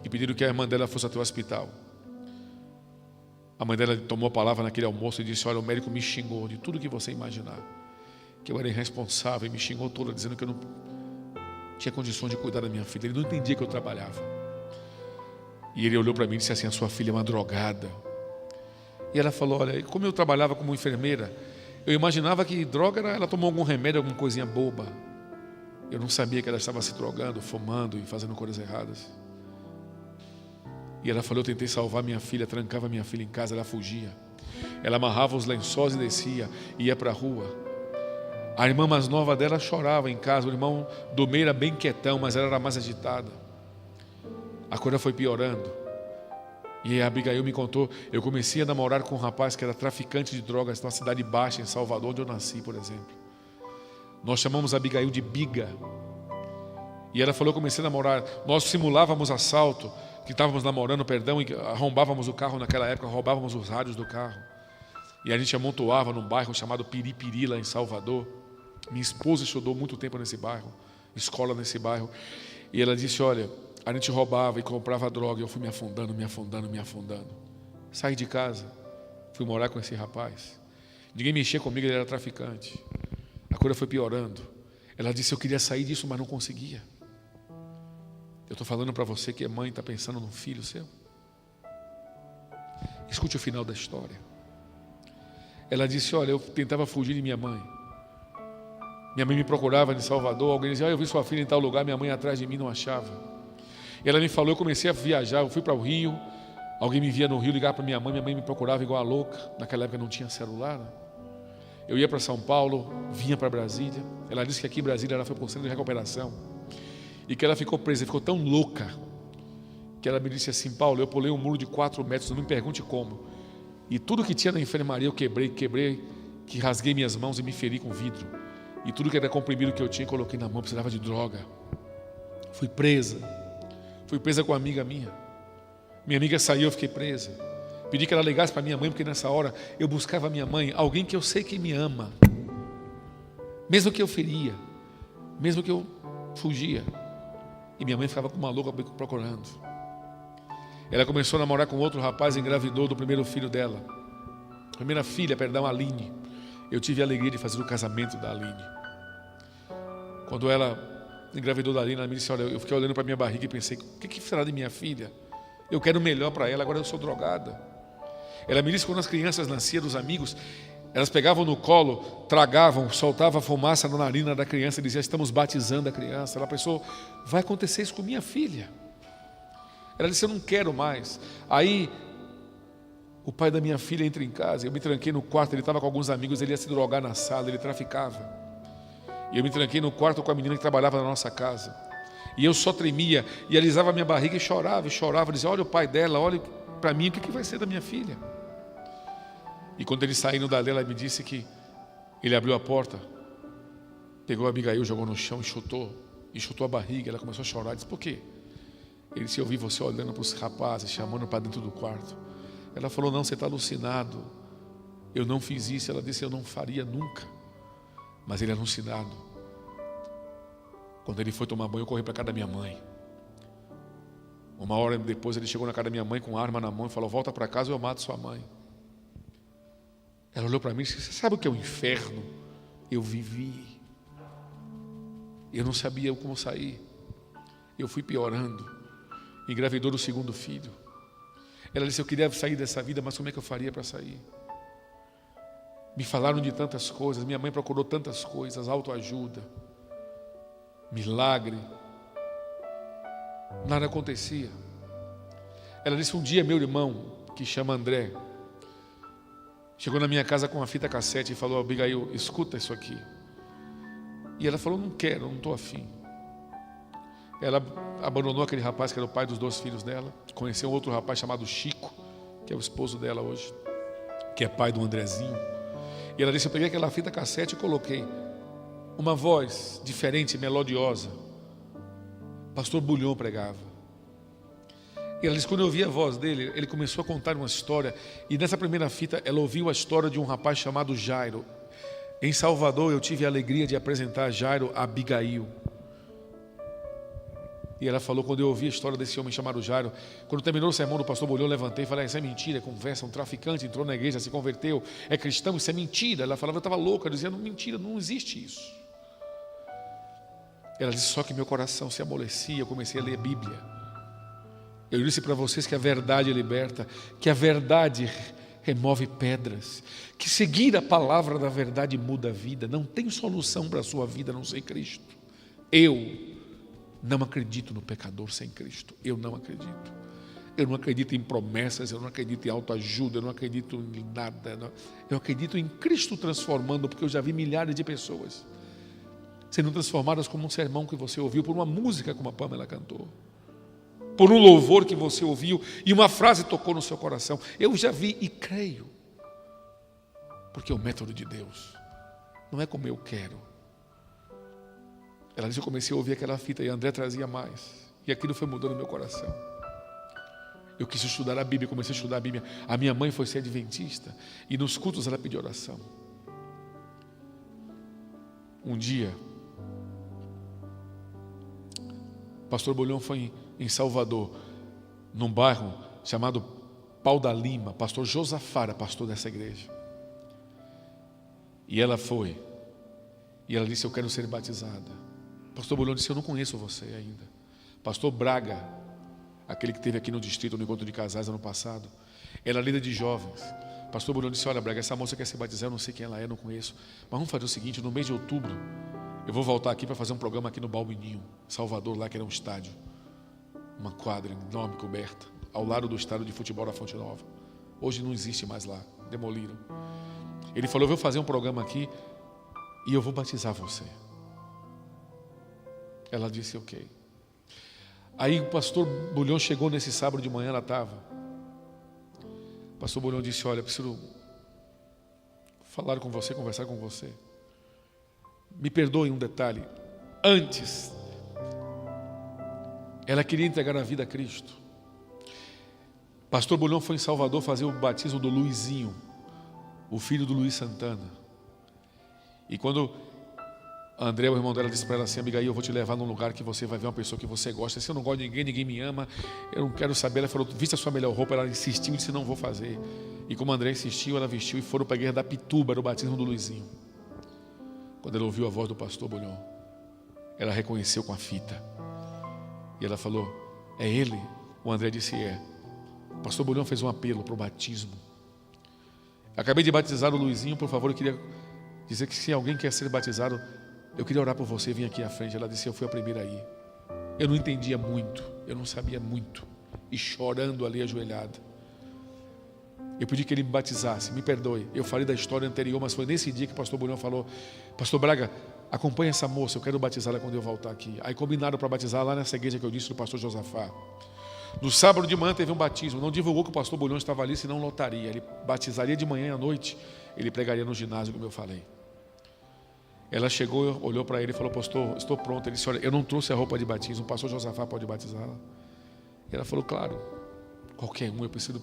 e pediram que a irmã dela fosse até o hospital. A mãe dela tomou a palavra naquele almoço e disse, olha, o médico me xingou de tudo que você imaginar, que eu era irresponsável, e me xingou toda, dizendo que eu não tinha condições de cuidar da minha filha. Ele não entendia que eu trabalhava. E ele olhou para mim e disse assim, a sua filha é uma drogada. E ela falou, olha, como eu trabalhava como enfermeira, eu imaginava que droga era, ela tomou algum remédio, alguma coisinha boba. Eu não sabia que ela estava se drogando, fumando e fazendo coisas erradas. E ela falou, eu tentei salvar minha filha, trancava minha filha em casa, ela fugia. Ela amarrava os lençóis e descia, ia para a rua. A irmã mais nova dela chorava em casa, o irmão do meio era bem quietão, mas ela era mais agitada. A coisa foi piorando. E a Abigail me contou, eu comecei a namorar com um rapaz que era traficante de drogas numa cidade baixa em Salvador, onde eu nasci, por exemplo. Nós chamamos a Abigail de Biga. E ela falou, eu comecei a namorar, nós simulávamos assalto, que estávamos namorando, perdão, e arrombávamos o carro naquela época, roubávamos os rádios do carro. E a gente amontoava num bairro chamado Piripiri, lá em Salvador. Minha esposa estudou muito tempo nesse bairro, escola nesse bairro. E ela disse, olha, a gente roubava e comprava droga, e eu fui me afundando. Saí de casa, fui morar com esse rapaz. Ninguém mexia comigo, ele era traficante. A coisa foi piorando. Ela disse, eu queria sair disso, mas não conseguia. Eu estou falando para você que é mãe, está pensando num filho seu. Escute o final da história. Ela disse, olha, eu tentava fugir de minha mãe. Minha mãe me procurava em Salvador, alguém dizia, eu vi sua filha em tal lugar, minha mãe atrás de mim não achava. E ela me falou, eu comecei a viajar, eu fui para o Rio, alguém me via no Rio, ligava para minha mãe me procurava igual a louca, naquela época não tinha celular, né? Eu ia para São Paulo, vinha para Brasília. Ela disse que aqui em Brasília ela foi por centro de recuperação, e que ela ficou presa, ficou tão louca, que que ela me disse assim: Paulo, eu pulei um muro de 4 metros, não me pergunte como. E tudo que tinha na enfermaria eu quebrei, que rasguei minhas mãos e me feri com vidro. E tudo que era comprimido que eu tinha, coloquei na mão, precisava de droga. Fui presa com uma amiga minha. Minha amiga saiu, eu fiquei presa. Pedi que ela ligasse para minha mãe, porque nessa hora eu buscava a minha mãe, alguém que eu sei que me ama. Mesmo que eu feria, mesmo que eu fugia. E minha mãe ficava com uma louca procurando. Ela começou a namorar com outro rapaz e engravidou do primeiro filho dela. Primeira filha, Aline. Eu tive a alegria de fazer o casamento da Aline. Quando ela engravidou da Aline, ela me disse: olha, eu fiquei olhando para minha barriga e pensei, o que será de minha filha? Eu quero o melhor para ela, agora eu sou drogada. Ela me disse que quando as crianças nasciam dos amigos, elas pegavam no colo, tragavam, soltavam fumaça na narina da criança e diziam: estamos batizando a criança. Ela pensou: vai acontecer isso com minha filha. Ela disse: eu não quero mais. Aí o pai da minha filha entra em casa, eu me tranquei no quarto, ele estava com alguns amigos, ele ia se drogar na sala, ele traficava. E eu me tranquei no quarto com a menina que trabalhava na nossa casa. E eu só tremia, e alisava a minha barriga e chorava, dizia: olha o pai dela, olha para mim, o que vai ser da minha filha? E quando eles saíram dali, ela me disse que ele abriu a porta, pegou a Abigail, jogou no chão e chutou a barriga. Ela começou a chorar, disse: por quê? Ele disse: eu vi você olhando para os rapazes, chamando para dentro do quarto. Ela falou: não, você está alucinado, eu não fiz isso. Ela disse: eu não faria nunca. Mas ele alucinado. Quando ele foi tomar banho, eu corri para a casa da minha mãe. Uma hora depois ele chegou na casa da minha mãe com uma arma na mão e falou: volta para casa ou eu mato sua mãe. Ela olhou para mim e disse: você sabe o que é o inferno? Eu vivi. Eu não sabia como sair. Eu fui piorando. Engravidou do segundo filho. Ela disse: eu queria sair dessa vida, mas como é que eu faria para sair? Me falaram de tantas coisas, minha mãe procurou tantas coisas, autoajuda, milagre. Nada acontecia. Ela disse: um dia meu irmão, que chama André, chegou na minha casa com uma fita cassete e falou: Abigail, escuta isso aqui. E ela falou: não quero, não estou afim. Ela abandonou aquele rapaz que era o pai dos 2 filhos dela, conheceu outro rapaz chamado Chico, que é o esposo dela hoje, que é pai do Andrezinho. E ela disse: eu peguei aquela fita cassete e coloquei uma voz diferente, melodiosa. Pastor Bulhão pregava. E ela disse: quando eu ouvi a voz dele, ele começou a contar uma história. E nessa primeira fita ela ouviu a história de um rapaz chamado Jairo. Em Salvador eu tive a alegria de apresentar Jairo a Abigail. E ela falou: quando eu ouvi a história desse homem chamado Jairo, quando terminou o sermão do pastor Bulhão, eu levantei e falei: isso é mentira, é conversa, um traficante entrou na igreja, se converteu, é cristão, isso é mentira. Ela falava: eu estava louca, dizendo: mentira, não existe isso. Ela disse: só que meu coração se amolecia, eu comecei a ler a Bíblia. Eu disse para vocês que a verdade liberta, que a verdade remove pedras, que seguir a palavra da verdade muda a vida. Não tem solução para a sua vida a não ser Cristo. Eu não acredito no pecador sem Cristo. Eu não acredito. Eu não acredito em promessas, eu não acredito em autoajuda, eu não acredito em nada. Eu acredito em Cristo transformando, porque eu já vi milhares de pessoas sendo transformadas como um sermão que você ouviu, por uma música como a Pamela cantou, por um louvor que você ouviu e uma frase tocou no seu coração. Eu já vi e creio, porque é o método de Deus, não é como eu quero. Ela disse: eu comecei a ouvir aquela fita e André trazia mais, e aquilo foi mudando meu coração. Eu quis estudar a Bíblia, comecei a estudar a Bíblia. A minha mãe foi ser adventista e nos cultos ela pediu oração. Um dia, o pastor Bulhão foi em Salvador, num bairro chamado Pau da Lima. Pastor Josafara, pastor dessa igreja. E ela foi, e ela disse: eu quero ser batizada. Pastor Bulhão disse: eu não conheço você ainda. Pastor Braga, aquele que esteve aqui no distrito, no encontro de casais ano passado, ela é líder de jovens. Pastor Bulhão disse: olha, Braga, essa moça quer ser batizada, eu não sei quem ela é, não conheço, mas vamos fazer o seguinte: no mês de outubro eu vou voltar aqui para fazer um programa aqui no Balbininho, Salvador, lá que era um estádio, uma quadra enorme coberta, ao lado do estádio de futebol da Fonte Nova. Hoje não existe mais lá, demoliram. Ele falou: eu vou fazer um programa aqui e eu vou batizar você. Ela disse: ok. Aí o pastor Bulhão chegou nesse sábado de manhã, ela estava. O pastor Bulhão disse, olha, preciso falar com você, conversar com você. Me perdoe um detalhe. Antes, ela queria entregar a vida a Cristo. Pastor Bulhão foi em Salvador fazer o batismo do Luizinho, o filho do Luiz Santana. E quando André, o irmão dela, disse para ela assim, Abigail, eu vou te levar num lugar que você vai ver uma pessoa que você gosta. Se eu não gosto de ninguém, ninguém me ama, eu não quero saber. Ela falou, vista a sua melhor roupa. Ela insistiu e disse, não vou fazer. E como André insistiu, ela vestiu e foram para a igreja da Pituba, no batismo do Luizinho. Quando ela ouviu a voz do pastor Bulhão, ela reconheceu com a fita. E ela falou, é ele? O André disse, é. O pastor Bulhão fez um apelo para o batismo. Acabei de batizar o Luizinho, por favor, eu queria dizer que se alguém quer ser batizado, eu queria orar por você, vim aqui à frente. Ela disse, eu fui a primeira aí. Eu não entendia muito, eu não sabia muito. E chorando ali, ajoelhada. Eu pedi que ele me batizasse, me perdoe. Eu falei da história anterior, mas foi nesse dia que o pastor Bulhão falou, pastor Braga, acompanha essa moça, eu quero batizá-la quando eu voltar aqui. Aí combinaram para batizar lá nessa igreja que eu disse, do pastor Josafá. No sábado de manhã teve um batismo, não divulgou que o pastor Bulhão estava ali, senão lotaria. Ele batizaria de manhã e à noite, ele pregaria no ginásio, como eu falei. Ela chegou, olhou para ele e falou, pastor, estou pronta. Ele disse, olha, eu não trouxe a roupa de batismo, o pastor Josafá pode batizá-la? Ela falou, claro, qualquer um, eu preciso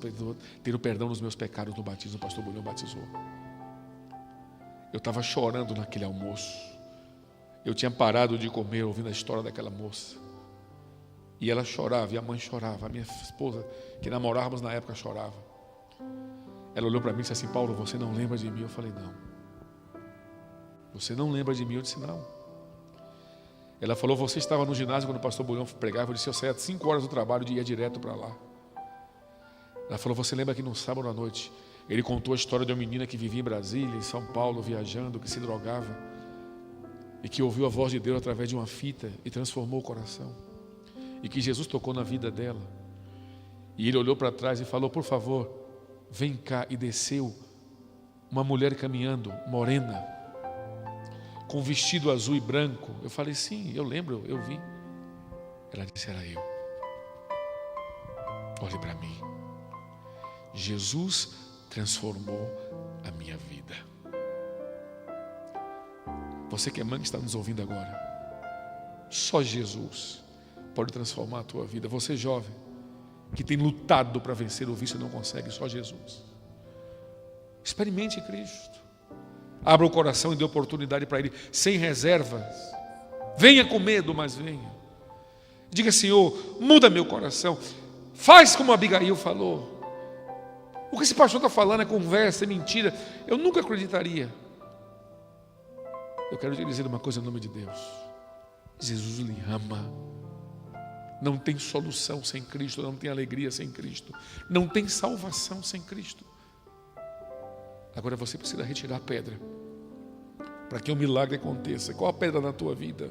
ter o perdão dos meus pecados no batismo. O pastor Bulhão batizou. Eu estava chorando naquele almoço. Eu tinha parado de comer, ouvindo a história daquela moça. E ela chorava, e a mãe chorava, a minha esposa, que namorávamos na época, chorava. Ela olhou para mim e disse assim, Paulo, você não lembra de mim? Eu falei, não. Você não lembra de mim? Eu disse, não. Ela falou, você estava no ginásio quando o pastor Bulhão pregava. Eu disse, eu saía às 5 horas do trabalho e ia direto para lá. Ela falou, você lembra que no sábado à noite, ele contou a história de uma menina que vivia em Brasília, em São Paulo, viajando, que se drogava, e que ouviu a voz de Deus através de uma fita e transformou o coração. E que Jesus tocou na vida dela. E ele olhou para trás e falou, por favor, vem cá. E desceu uma mulher caminhando, morena, com vestido azul e branco. Eu falei, sim, eu lembro, eu vi. Ela disse, era eu. Olhe para mim. Jesus transformou a minha vida. Você que é mãe que está nos ouvindo agora, só Jesus pode transformar a tua vida. Você jovem, que tem lutado para vencer o vício e não consegue, só Jesus. Experimente Cristo. Abra o coração e dê oportunidade para Ele, sem reservas. Venha com medo, mas venha. Diga, Senhor, muda meu coração. Faz como Abigail falou. O que esse pastor está falando é conversa, é mentira. Eu nunca acreditaria. Eu quero te dizer uma coisa em nome de Deus. Jesus lhe ama. Não tem solução sem Cristo, não tem alegria sem Cristo, não tem salvação sem Cristo. Agora você precisa retirar a pedra para que o milagre aconteça. Qual a pedra na tua vida?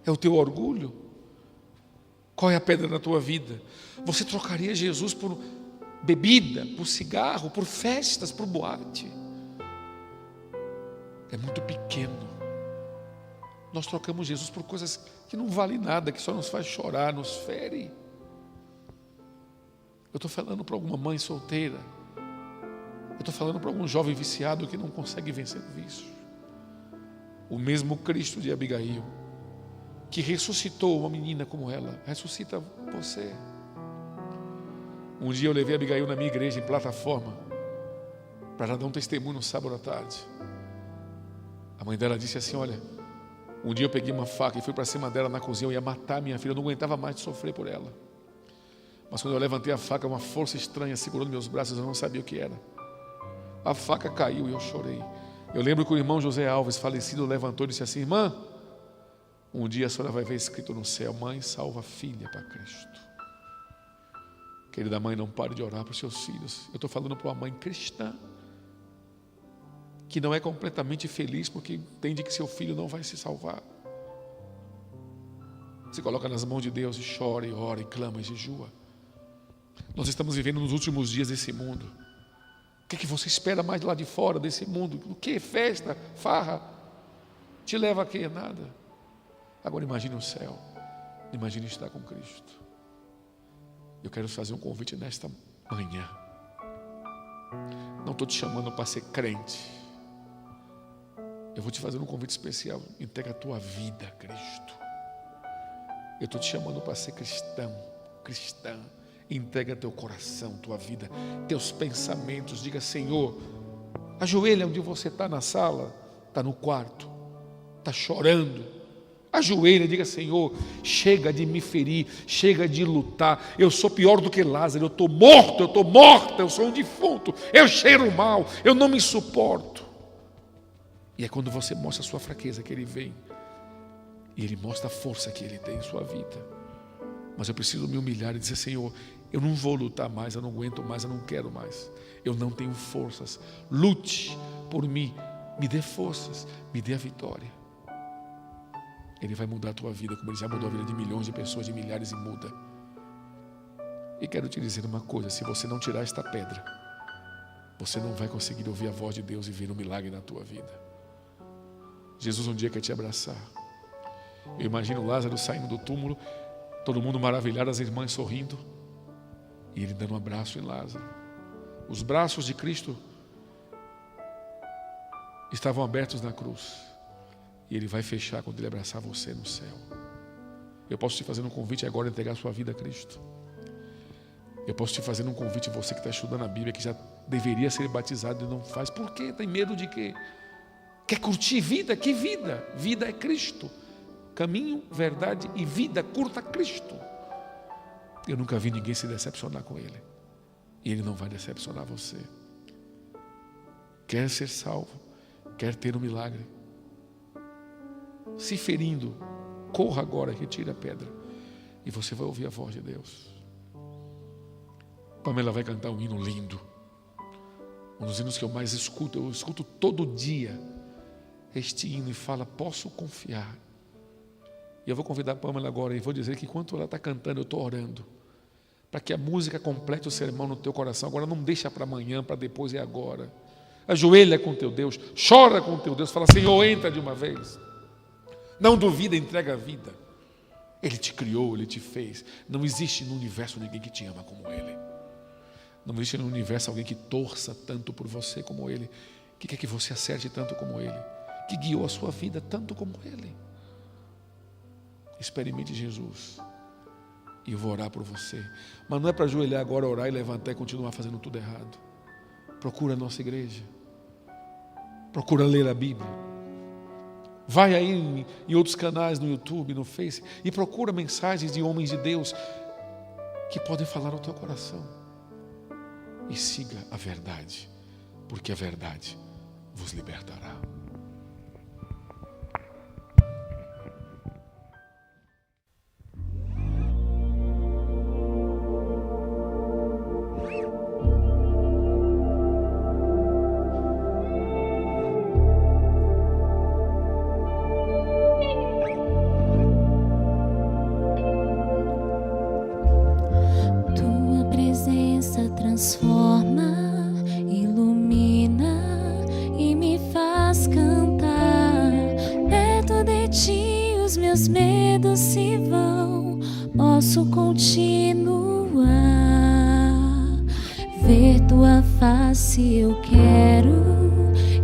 É o teu orgulho? Qual é a pedra na tua vida? Você trocaria Jesus por bebida, por cigarro, por festas, por boate? É muito pequeno. Nós trocamos Jesus por coisas que não valem nada, que só nos faz chorar, nos fere. Eu estou falando para alguma mãe solteira. Eu estou falando para algum jovem viciado que não consegue vencer o vício. O mesmo Cristo de Abigail, que ressuscitou uma menina como ela, ressuscita você. Um dia eu levei a Abigail na minha igreja, em plataforma, para ela dar um testemunho no sábado à tarde. A mãe dela disse assim, olha, um dia eu peguei uma faca e fui para cima dela na cozinha, eu ia matar minha filha, eu não aguentava mais de sofrer por ela. Mas quando eu levantei a faca, uma força estranha segurou nos meus braços, eu não sabia o que era. A faca caiu e eu chorei. Eu lembro que o irmão José Alves, falecido, levantou e disse assim, irmã, um dia a senhora vai ver escrito no céu, mãe salva a filha para Cristo. Querida mãe, não pare de orar para os seus filhos. Eu estou falando para uma mãe cristã, que não é completamente feliz porque entende que seu filho não vai se salvar. Se coloca nas mãos de Deus e chora, e ora, e clama, e jejua. Nós estamos vivendo nos últimos dias desse mundo. O que você espera mais lá de fora desse mundo? O que? Festa, farra? Te leva a quê? Nada. Agora imagine o céu. Imagine estar com Cristo. Eu quero fazer um convite nesta manhã. Não estou te chamando para ser crente. Eu vou te fazer um convite especial. Entrega a tua vida a Cristo. Eu estou te chamando para ser cristão, cristã. Entrega teu coração, tua vida, teus pensamentos. Diga: Senhor, ajoelha onde você está, na sala, está no quarto, está chorando. Ajoelha, diga: Senhor, chega de me ferir, chega de lutar. Eu sou pior do que Lázaro, eu estou morta, eu sou um defunto, eu cheiro mal, eu não me suporto. E é quando você mostra a sua fraqueza que Ele vem, e Ele mostra a força que Ele tem em sua vida. Mas eu preciso me humilhar e dizer: Senhor, eu não vou lutar mais, eu não aguento mais, eu não quero mais, eu não tenho forças. Lute por mim, me dê forças, me dê a vitória. Ele vai mudar a tua vida, como Ele já mudou a vida de milhões de pessoas, de milhares, e muda. E quero te dizer uma coisa: se você não tirar esta pedra, você não vai conseguir ouvir a voz de Deus e ver um milagre na tua vida. Jesus um dia quer te abraçar. Eu imagino Lázaro saindo do túmulo, todo mundo maravilhado, as irmãs sorrindo, e ele dando um abraço em Lázaro. Os braços de Cristo estavam abertos na cruz, e Ele vai fechar quando Ele abraçar você no céu. Eu posso te fazer um convite agora a entregar a sua vida a Cristo. Eu posso te fazer um convite, você que está estudando a Bíblia, que já deveria ser batizado e não faz. Por quê? Tem medo de quê? Quer curtir vida? Que vida? Vida é Cristo. Caminho, verdade e vida. Curta Cristo. Eu nunca vi ninguém se decepcionar com Ele. E Ele não vai decepcionar você. Quer ser salvo? Quer ter um milagre? Se ferindo, corra agora, retire a pedra, e você vai ouvir a voz de Deus. Pamela vai cantar um hino lindo, um dos hinos que eu mais escuto. Eu escuto todo dia este hino e fala: posso confiar. E eu vou convidar a Pamela agora e vou dizer que enquanto ela está cantando, eu estou orando para que a música complete o sermão no teu coração. Agora não deixa para amanhã, para depois, é agora. Ajoelha com teu Deus, chora com teu Deus, fala: Senhor, entra de uma vez. Não duvida, entrega a vida. Ele te criou, Ele te fez. Não existe no universo ninguém que te ama como Ele. Não existe no universo alguém que torça tanto por você como Ele, que quer que você acerte tanto como Ele, que guiou a sua vida tanto como Ele. Experimente Jesus. E eu vou orar por você. Mas não é para ajoelhar agora, orar e levantar e continuar fazendo tudo errado. Procura a nossa igreja. Procura ler a Bíblia. Vai aí em outros canais, no YouTube, no Face, e procura mensagens de homens de Deus que podem falar no teu coração. E siga a verdade, porque a verdade vos libertará. Transforma, ilumina e me faz cantar. Perto de ti os meus medos se vão. Posso continuar. Ver tua face eu quero,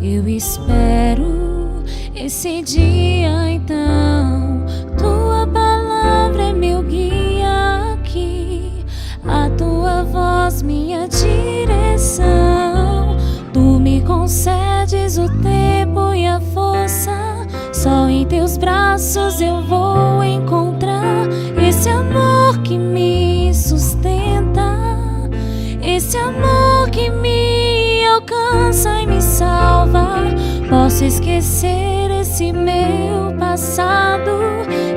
eu espero esse dia então. Tua palavra é meu guia aqui, a tua voz minha direção. Tu me concedes o tempo e a força, só em teus braços eu vou encontrar esse amor que me sustenta, esse amor que me alcança e me salva. Posso esquecer esse meu passado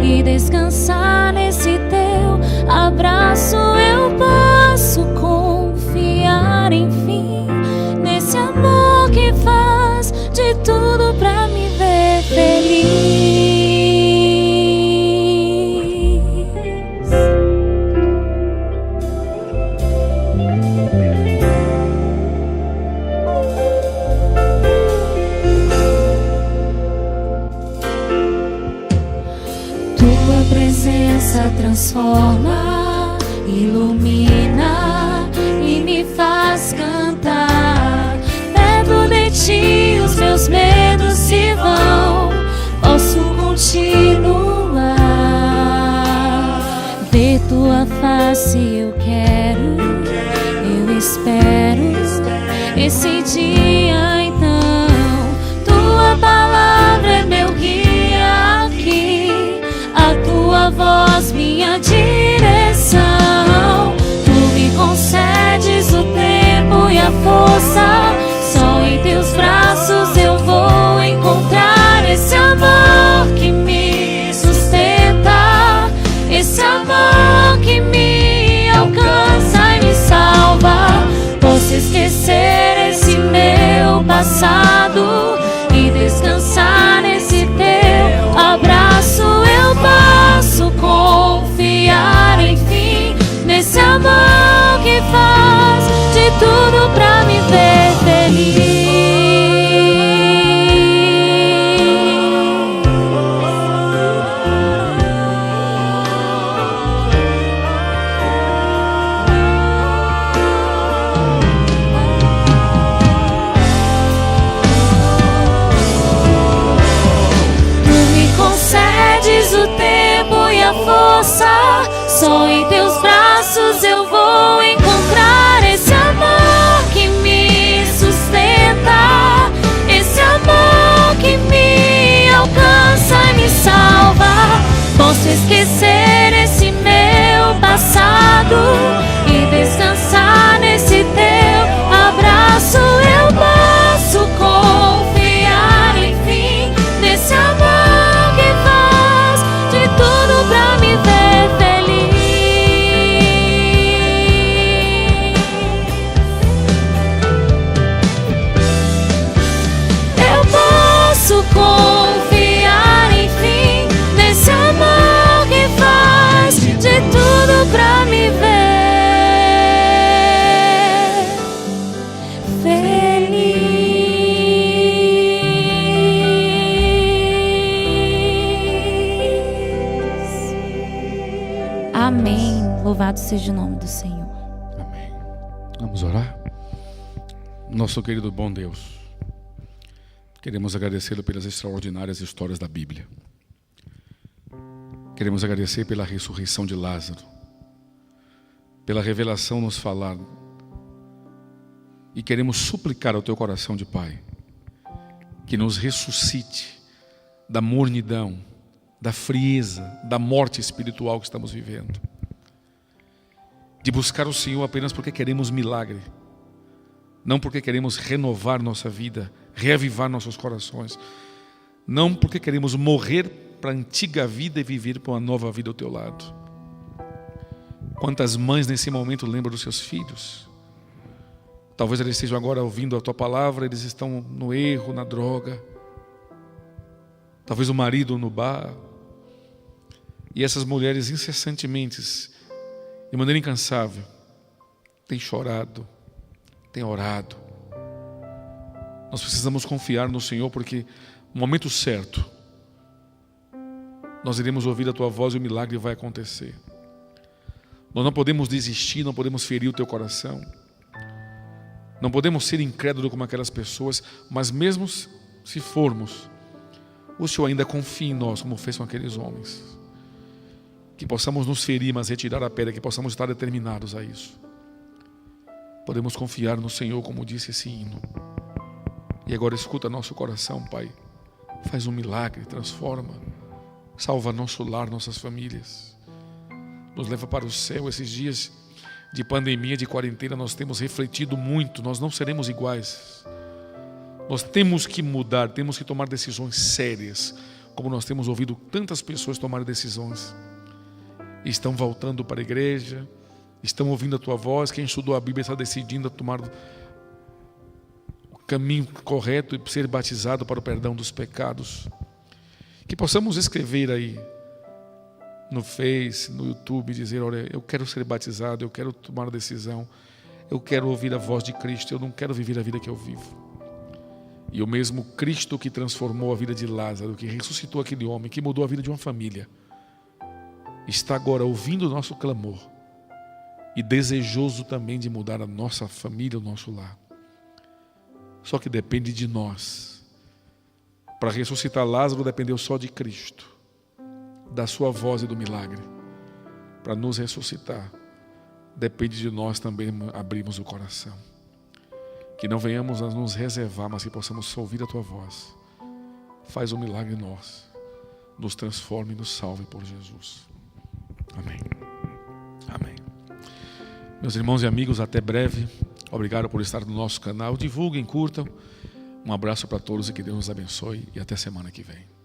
e descansar nesse teu abraço. Eu posso confiar, enfim, nesse amor que faz de tudo pra me ver feliz. Tua presença transforma, ilumina disse eu quero, eu espero esse dia então. Tua palavra é meu guia aqui, a tua voz minha direção. Tu me concedes o tempo e a força, só em teus braços eu vou encontrar esse amor que me sustenta, esse amor que me alcança e me salva. Posso esquecer esse meu passado e descansar nesse teu abraço. Eu posso confiar, enfim, nesse amor que faz de tudo pra me ver feliz. O tempo e a força, só em teus braços eu vou encontrar esse amor que me sustenta, esse amor que me alcança e me salva. Posso esquecer esse meu passado e descansar nesse teu abraço. Eu posso confiar, enfim, nesse amor pra me ver feliz. Eu posso confiar, enfim, nesse amor que faz de tudo pra me ver feliz. Amém. Louvado seja o nome do Senhor. Amém. Vamos orar? Nosso querido bom Deus, queremos agradecê-lo pelas extraordinárias histórias da Bíblia. Queremos agradecer pela ressurreição de Lázaro, pela revelação nos falar. E queremos suplicar ao teu coração de Pai que nos ressuscite da mornidão, da frieza, da morte espiritual que estamos vivendo. De buscar o Senhor apenas porque queremos milagre, não porque queremos renovar nossa vida, reavivar nossos corações, não porque queremos morrer para a antiga vida e viver para uma nova vida ao teu lado. Quantas mães nesse momento lembram dos seus filhos? Talvez eles estejam agora ouvindo a tua palavra, eles estão no erro, na droga. Talvez o marido no bar. E essas mulheres incessantemente, de maneira incansável, têm chorado, têm orado. Nós precisamos confiar no Senhor, porque no momento certo nós iremos ouvir a tua voz e o milagre vai acontecer. Nós não podemos desistir, não podemos ferir o teu coração, não podemos ser incrédulos como aquelas pessoas, mas mesmo se formos, o Senhor ainda confia em nós, como fez com aqueles homens. Que possamos nos ferir, mas retirar a pedra, que possamos estar determinados a isso. Podemos confiar no Senhor, como disse esse hino. E agora escuta nosso coração, Pai. Faz um milagre, transforma, salva nosso lar, nossas famílias. Nos leva para o céu. Esses dias de pandemia, de quarentena, nós temos refletido muito. Nós não seremos iguais. Nós temos que mudar, temos que tomar decisões sérias, como nós temos ouvido tantas pessoas tomarem decisões. Estão voltando para a igreja, estão ouvindo a tua voz. Quem estudou a Bíblia está decidindo a tomar o caminho correto e ser batizado para o perdão dos pecados. Que possamos escrever aí no Face, no YouTube, dizer: olha, eu quero ser batizado, eu quero tomar a decisão, eu quero ouvir a voz de Cristo, eu não quero viver a vida que eu vivo. E o mesmo Cristo que transformou a vida de Lázaro, que ressuscitou aquele homem, que mudou a vida de uma família, está agora ouvindo o nosso clamor e desejoso também de mudar a nossa família, o nosso lar. Só que depende de nós. Para ressuscitar Lázaro dependeu só de Cristo, da sua voz e do milagre. Para nos ressuscitar, depende de nós também abrirmos o coração. Que não venhamos a nos reservar, mas que possamos ouvir a Tua voz. Faz um milagre em nós. Nos transforme e nos salve por Jesus. Amém. Amém. Meus irmãos e amigos, até breve. Obrigado por estar no nosso canal. Divulguem, curtam. Um abraço para todos e que Deus nos abençoe. E até semana que vem.